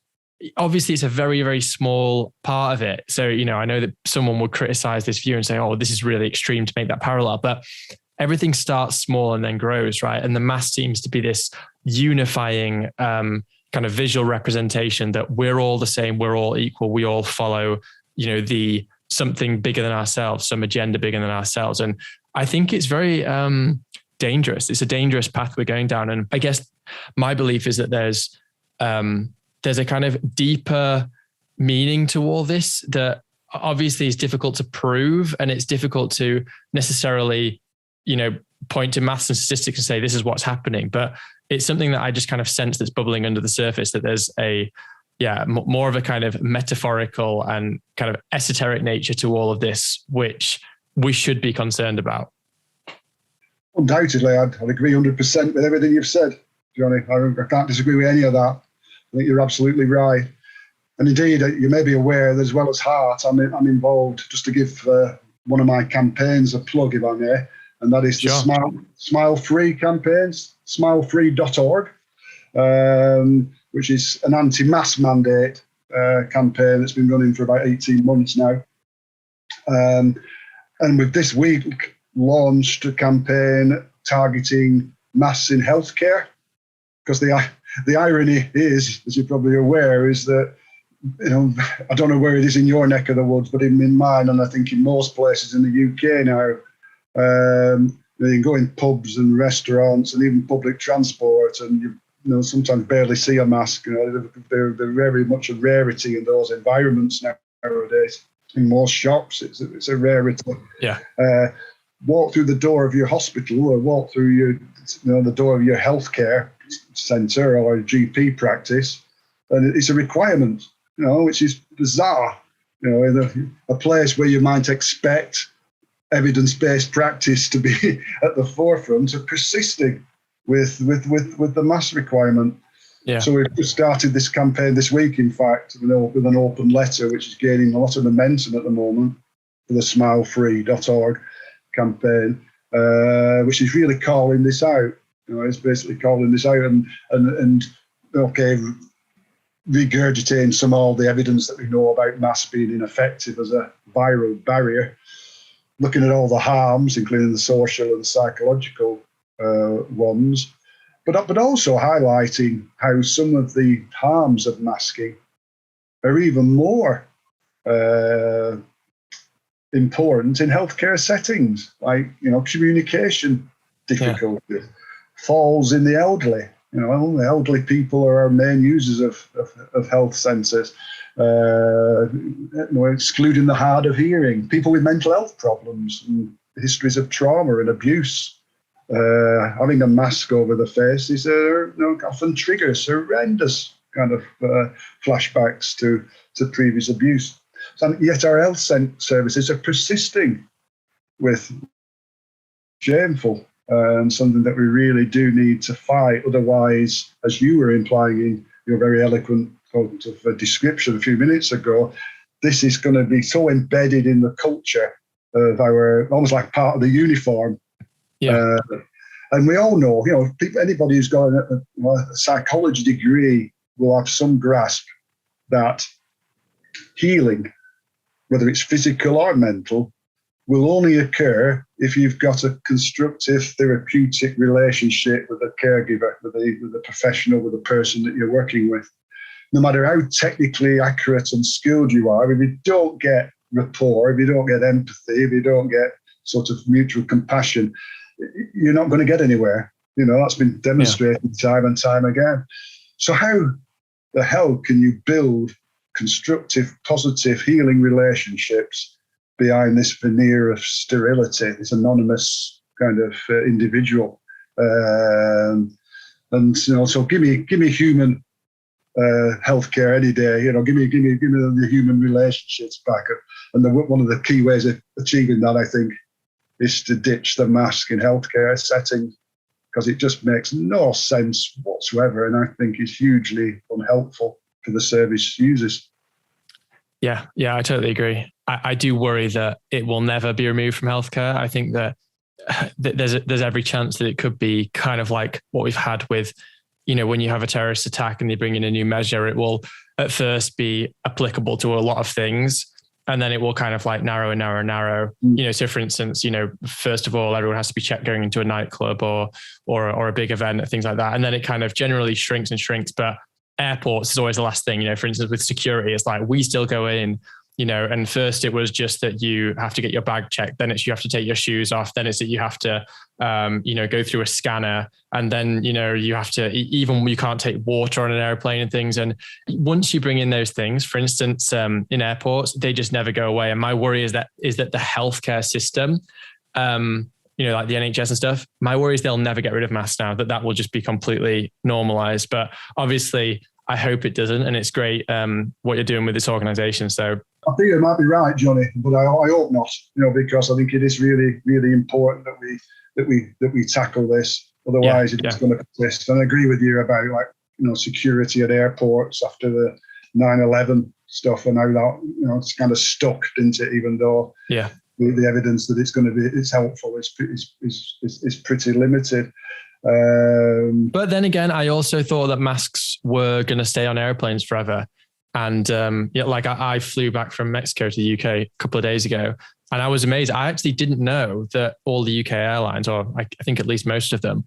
Obviously, it's a very, very small part of it. So, I know that someone would criticize this view and say, oh, this is really extreme to make that parallel. But everything starts small and then grows, right? And the mask seems to be this unifying kind of visual representation that we're all the same, we're all equal, we all follow, the something bigger than ourselves, some agenda bigger than ourselves. And I think it's very dangerous. It's a dangerous path we're going down. And I guess my belief is that there's a kind of deeper meaning to all this that obviously is difficult to prove, and it's difficult to necessarily, point to maths and statistics and say, this is what's happening. But it's something that I just kind of sense that's bubbling under the surface, that there's a more of a kind of metaphorical and kind of esoteric nature to all of this, which we should be concerned about. Undoubtedly, I'd agree 100% with everything you've said, Johnny. I can't disagree with any of that. I think you're absolutely right. And indeed, you may be aware that as well as HART, I'm involved, just to give one of my campaigns a plug, if I may, and that is the Smile Free campaigns, smilefree.org, which is an anti-mask mandate campaign that's been running for about 18 months now. And with this week, launched a campaign targeting masks in healthcare, because the irony is, as you're probably aware, is that, I don't know where it is in your neck of the woods, but in mine, and I think in most places in the UK now, you can go in pubs and restaurants and even public transport, and you sometimes barely see a mask. They're very much a rarity in those environments nowadays. In most shops, it's a rarity. Yeah. Walk through the door of your hospital, or walk through the door of your healthcare centre or GP practice, and it's a requirement, which is bizarre. In a place where you might expect evidence-based practice to be at the forefront of persisting with the mask requirement. Yeah. So we've just started this campaign this week, in fact, with an open letter, which is gaining a lot of momentum at the moment, for the smilefree.org campaign, which is really calling this out. It's basically calling this out and regurgitating some of all the evidence that we know about masks being ineffective as a viral barrier, looking at all the harms, including the social and the psychological ones, but also highlighting how some of the harms of masking are even more important in healthcare settings, like communication difficulties, falls in the elderly. The elderly people are our main users of health centres, excluding the hard of hearing, people with mental health problems and histories of trauma and abuse. Having a mask over the face is often triggers horrendous kind of flashbacks to previous abuse. And yet our health services are persisting with shameful and something that we really do need to fight. Otherwise, as you were implying in your very eloquent description a few minutes ago, this is going to be so embedded in the culture of our, almost like part of the uniform. Yeah. And we all know, anybody who's got a psychology degree will have some grasp that healing, whether it's physical or mental, will only occur if you've got a constructive therapeutic relationship with a caregiver, with a professional, with a person that you're working with. No matter how technically accurate and skilled you are, if you don't get rapport, if you don't get empathy, if you don't get sort of mutual compassion, you're not going to get anywhere. That's been demonstrated time and time again. So how the hell can you build constructive, positive, healing relationships behind this veneer of sterility, this anonymous kind of individual? So give me human healthcare any day. Give me the human relationships back. And one of the key ways of achieving that, I think, is to ditch the mask in healthcare settings, because it just makes no sense whatsoever, and I think is hugely unhelpful for the service users. Yeah, I totally agree. I do worry that it will never be removed from healthcare. I think that there's every chance that it could be kind of like what we've had with, when you have a terrorist attack and they bring in a new measure, it will at first be applicable to a lot of things. And then it will kind of like narrow and narrow and narrow. So for instance, first of all, everyone has to be checked going into a nightclub or a big event, things like that. And then it kind of generally shrinks and shrinks. But airports is always the last thing. For instance, with security, it's like we still go in, and first it was just that you have to get your bag checked. Then it's you have to take your shoes off. Then it's that you have to, go through a scanner. And then, you have to, even you can't take water on an airplane and things. And once you bring in those things, for instance, in airports, they just never go away. And my worry is that the healthcare system, like the NHS and stuff, my worry is they'll never get rid of masks now, that will just be completely normalized. But obviously, I hope it doesn't. And it's great what you're doing with this organization. So I think you might be right, Johnny, but I hope not, because I think it is really, really important that we tackle this. Otherwise, it's going to persist. And I agree with you about security at airports after the 9/11 stuff, and how that it's kind of stuck, didn't it? Even though the evidence that it's helpful is pretty limited. But then again, I also thought that masks were going to stay on airplanes forever. And I flew back from Mexico to the UK a couple of days ago, and I was amazed. I actually didn't know that all the UK airlines, or I think at least most of them,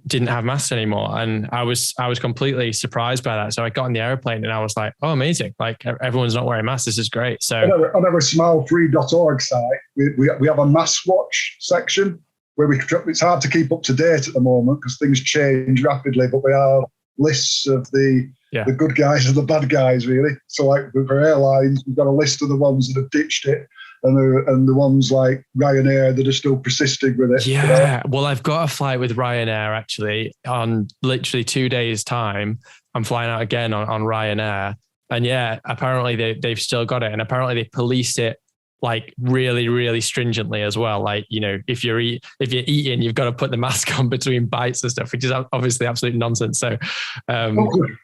didn't have masks anymore. And I was completely surprised by that. So I got on the airplane and I was like, oh, amazing. Like, everyone's not wearing masks. This is great. So on our smilefree.org site, we have a mask watch section where it's hard to keep up to date at the moment because things change rapidly, but we have lists of the good guys and the bad guys, really. So like for airlines, we've got a list of the ones that have ditched it and the ones like Ryanair that are still persisting with it. Yeah. Well, I've got a flight with Ryanair actually on literally 2 days' time. I'm flying out again on Ryanair. And apparently they've still got it. And apparently they police it like really, really stringently as well. Like, if you're eating, you've got to put the mask on between bites and stuff, which is obviously absolute nonsense. So, I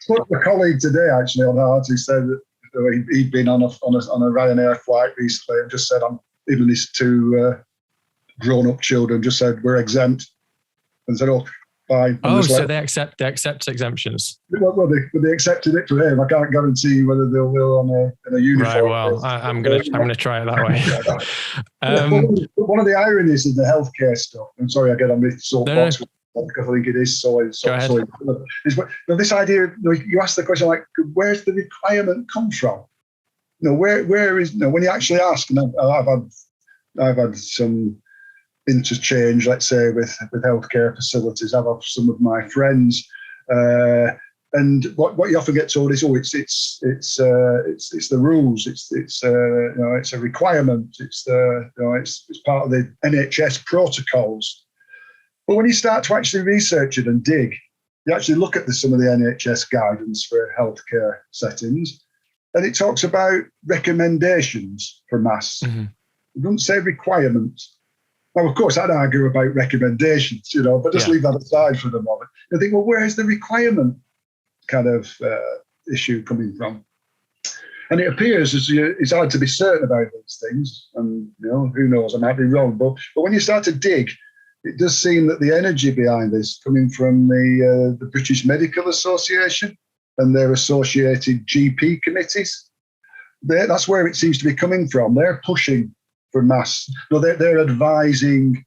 spoke to a colleague today actually on HART who said that he'd been on a Ryanair flight recently and just said, even his two grown-up children just said, we're exempt, and said, oh, fine. So they accept exemptions. Well, they accepted it for him. I can't guarantee whether they'll on a uniform. Right. Well, I'm gonna try it that way. One of the ironies of the healthcare stuff. I'm sorry, I get on this soapbox because I think it is so. This idea. You ask the question like, where's the requirement come from? Where is when you actually ask? And I've had some interchange, let's say, with healthcare facilities. I've had some of my friends, and what you often get told is, it's the rules. It's a requirement. It's part of the NHS protocols. But when you start to actually research it and dig, you actually look at some of the NHS guidance for healthcare settings, and it talks about recommendations for masks. Mm-hmm. It doesn't say requirements. Now, of course, I'd argue about recommendations, but just leave that aside for the moment. I think, well, where's the requirement kind of issue coming from? And it appears it's hard to be certain about these things. And, who knows, I might be wrong. But when you start to dig, it does seem that the energy behind this coming from the British Medical Association and their associated GP committees. That's where it seems to be coming from. They're pushing for masks. No, they're advising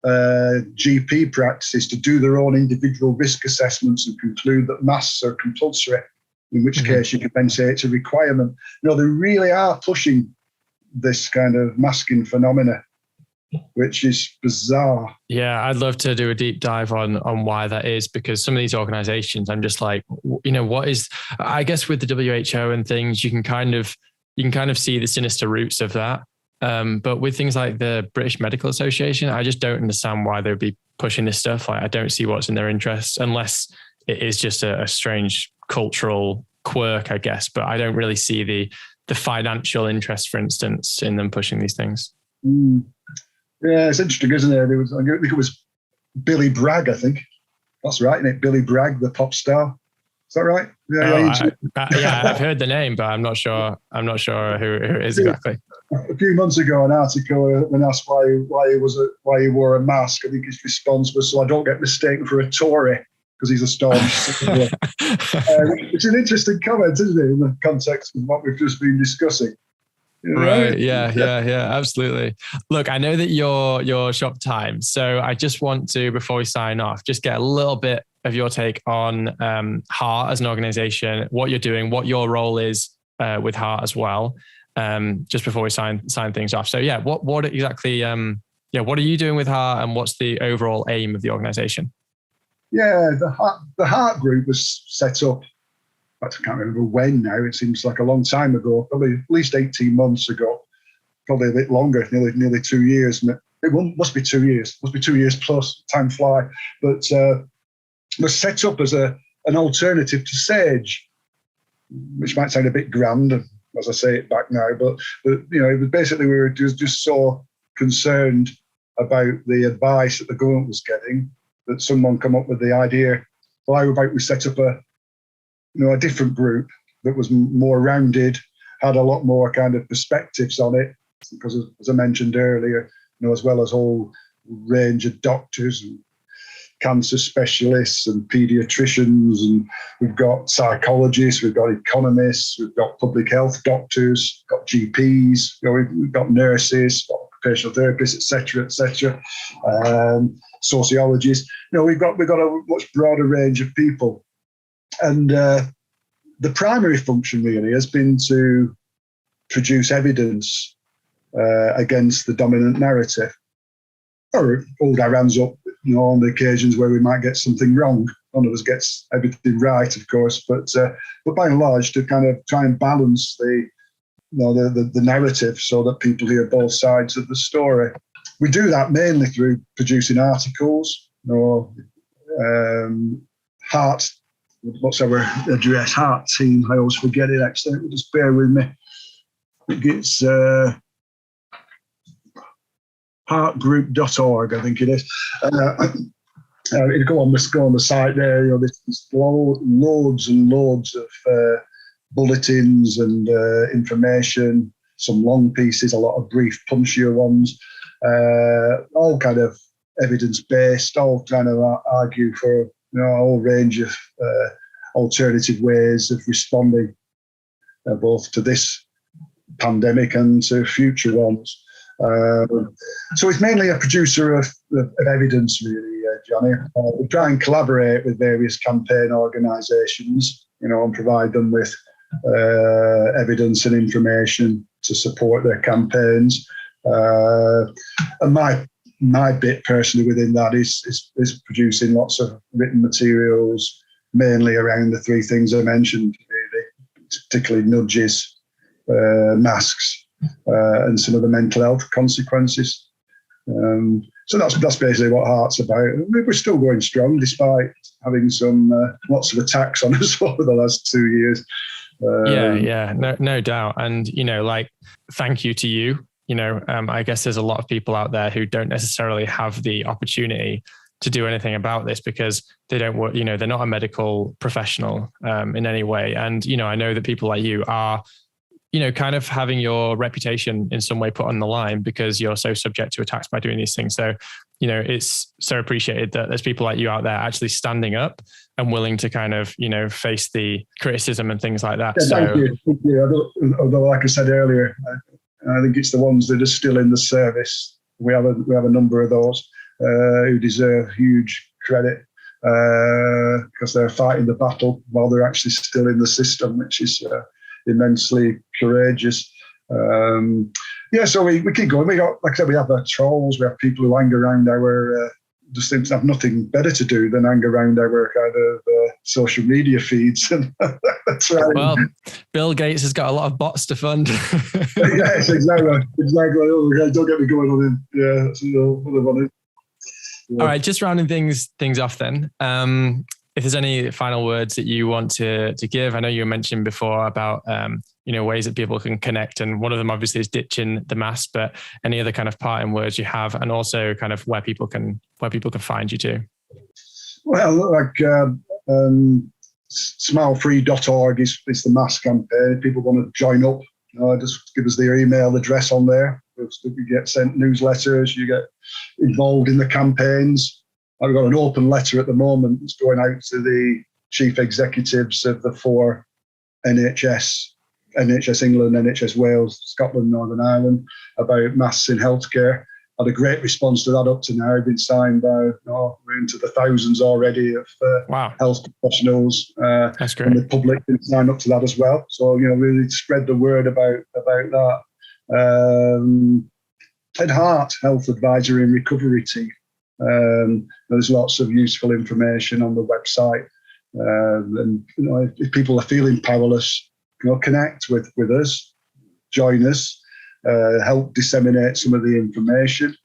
GP practices to do their own individual risk assessments and conclude that masks are compulsory, in which case you can then say it's a requirement. They really are pushing this kind of masking phenomena, which is bizarre. Yeah, I'd love to do a deep dive on why that is, because some of these organizations, I'm just like, what is, I guess with the WHO and things, you can kind of see the sinister roots of that. But with things like the British Medical Association, I just don't understand why they'd be pushing this stuff. Like, I don't see what's in their interests, unless it is just a strange cultural quirk, I guess. But I don't really see the financial interest, for instance, in them pushing these things. Yeah, it's interesting, isn't it? I think it was Billy Bragg, I think. That's right, isn't it? Billy Bragg, the pop star. Is that right? Yeah, I've heard the name, but I'm not sure who it is exactly. A few months ago, an article when asked why he wore a mask, I think his response was, so I don't get mistaken for a Tory, because he's a staunch. It's an interesting comment, isn't it, in the context of what we've just been discussing. Right. Yeah, absolutely. Look, I know that you're shop time, so I just want to, before we sign off, just get a little bit of your take on HART as an organization, what you're doing, what your role is with HART as well, just before we sign things off. So what exactly, what are you doing with HART, and what's the overall aim of the organization? Yeah, the HART group was set up, I can't remember when now, it seems like a long time ago, probably at least 18 months ago, probably a bit longer, nearly 2 years. It must be 2 years, must be 2 years plus, time fly. But was set up as an alternative to SAGE. which might sound a bit grand as I say it back now, but it was basically we were just so concerned about the advice that the government was getting that someone come up with the idea, well, how about we set up a different group that was more rounded, had a lot more kind of perspectives on it, because as I mentioned earlier, as well as a whole range of doctors and cancer specialists and paediatricians, and we've got psychologists, we've got economists, we've got public health doctors, got GPs, we've got nurses, got occupational therapists, etc., sociologists. We've got a much broader range of people, and the primary function really has been to produce evidence against the dominant narrative, or hold our hands up, on the occasions where we might get something wrong. None of us gets everything right, of course, but by and large, to kind of try and balance the narrative so that people hear both sides of the story. We do that mainly through producing articles. HART, what's our address? HART team. I always forget it. Actually, just bear with me. It's heartgroup.org, I think it is. It'll go on the site there. There's loads and loads of bulletins and information, some long pieces, a lot of brief, punchier ones, all kind of evidence-based, all trying to argue for a whole range of alternative ways of responding both to this pandemic and to future ones. So it's mainly a producer of evidence, really, Johnny. We try and collaborate with various campaign organisations, and provide them with evidence and information to support their campaigns. And my bit personally within that is producing lots of written materials, mainly around the three things I mentioned, really, particularly nudges, masks, and some of the mental health consequences. So that's basically what HART's about. We're still going strong despite having some lots of attacks on us over the last 2 years. No doubt. And thank you to you. I guess there's a lot of people out there who don't necessarily have the opportunity to do anything about this because they don't work. They're not a medical professional in any way. And I know that people like you are, kind of having your reputation in some way put on the line because you're so subject to attacks by doing these things. So, it's so appreciated that there's people like you out there actually standing up and willing to kind of, face the criticism and things like that. Yeah, thank you. Although, like I said earlier, I think it's the ones that are still in the service. We have a number of those who deserve huge credit because they're fighting the battle while they're actually still in the system, which is immensely courageous. So we keep going. We got, like I said, we have our trolls. We have people who hang around our just seems to have nothing better to do than hang around our kind of social media feeds. Well, Bill Gates has got a lot of bots to fund. Yes, exactly. Oh, don't get me going on him. Yeah, that's another one. Yeah. All right, just rounding things off then. If there's any final words that you want to give, I know you mentioned before about ways that people can connect, and one of them obviously is ditching the mask. But any other kind of parting words you have, and also kind of where people can find you too. Well, like smilefree.org is the mask campaign. If people want to join up, just give us their email address on there. You get sent newsletters. You get involved in the campaigns. I've got an open letter at the moment that's going out to the chief executives of the 4 NHS England, NHS Wales, Scotland, Northern Ireland, about masks in healthcare. Had a great response to that up to now. Been signed by, we're into the thousands already of health professionals. That's great. And the public been signed up to that as well. So, really spread the word about that. And HART, Health Advisory and Recovery Team. There's lots of useful information on the website, and if people are feeling powerless, connect with us, join us, help disseminate some of the information,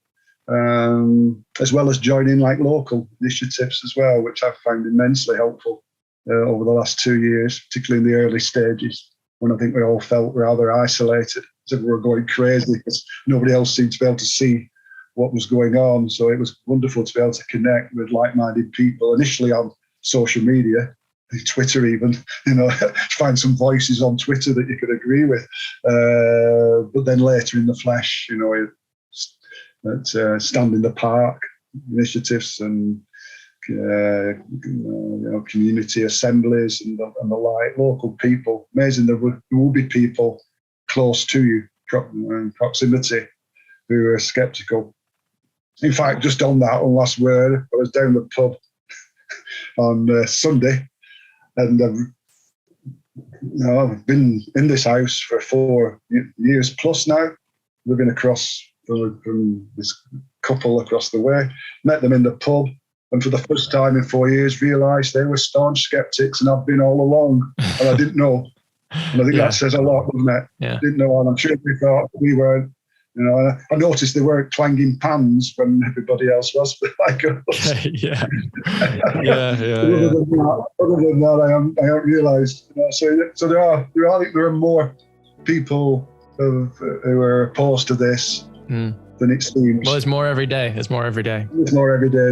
as well as joining like local initiatives as well, which I've found immensely helpful. over the last 2 years, particularly in the early stages, when I think we all felt rather isolated, as if we were going crazy because nobody else seemed to be able to see what was going on. So it was wonderful to be able to connect with like-minded people, initially on social media, Twitter even, find some voices on Twitter that you could agree with. But then later in the flesh, at Stand in the Park initiatives and community assemblies and the like, local people. Amazing, there will be people close to you, in proximity, who are sceptical. In fact, just on that, one last word, I was down the pub on Sunday, and I've been in this house for 4 years plus now, living across from this couple across the way. Met them in the pub, and for the first time in 4 years realised they were staunch sceptics, and I've been all along, and I didn't know. And I think that says a lot, doesn't it? Yeah. Didn't know, and I'm sure they thought we weren't. I noticed they weren't clanging pans when everybody else was, like us. Yeah. Other than that, I haven't realised. So there are more people who are opposed to this than it seems. Well, there's more every day. There's more every day,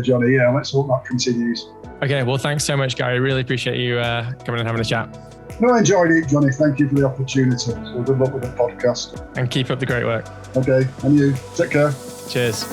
Johnny. Yeah, let's hope that continues. Okay, well, thanks so much, Gary. Really appreciate you coming and having a chat. No, I enjoyed it, Johnny. Thank you for the opportunity. So good luck with the podcast. And keep up the great work. Okay, and you. Take care. Cheers.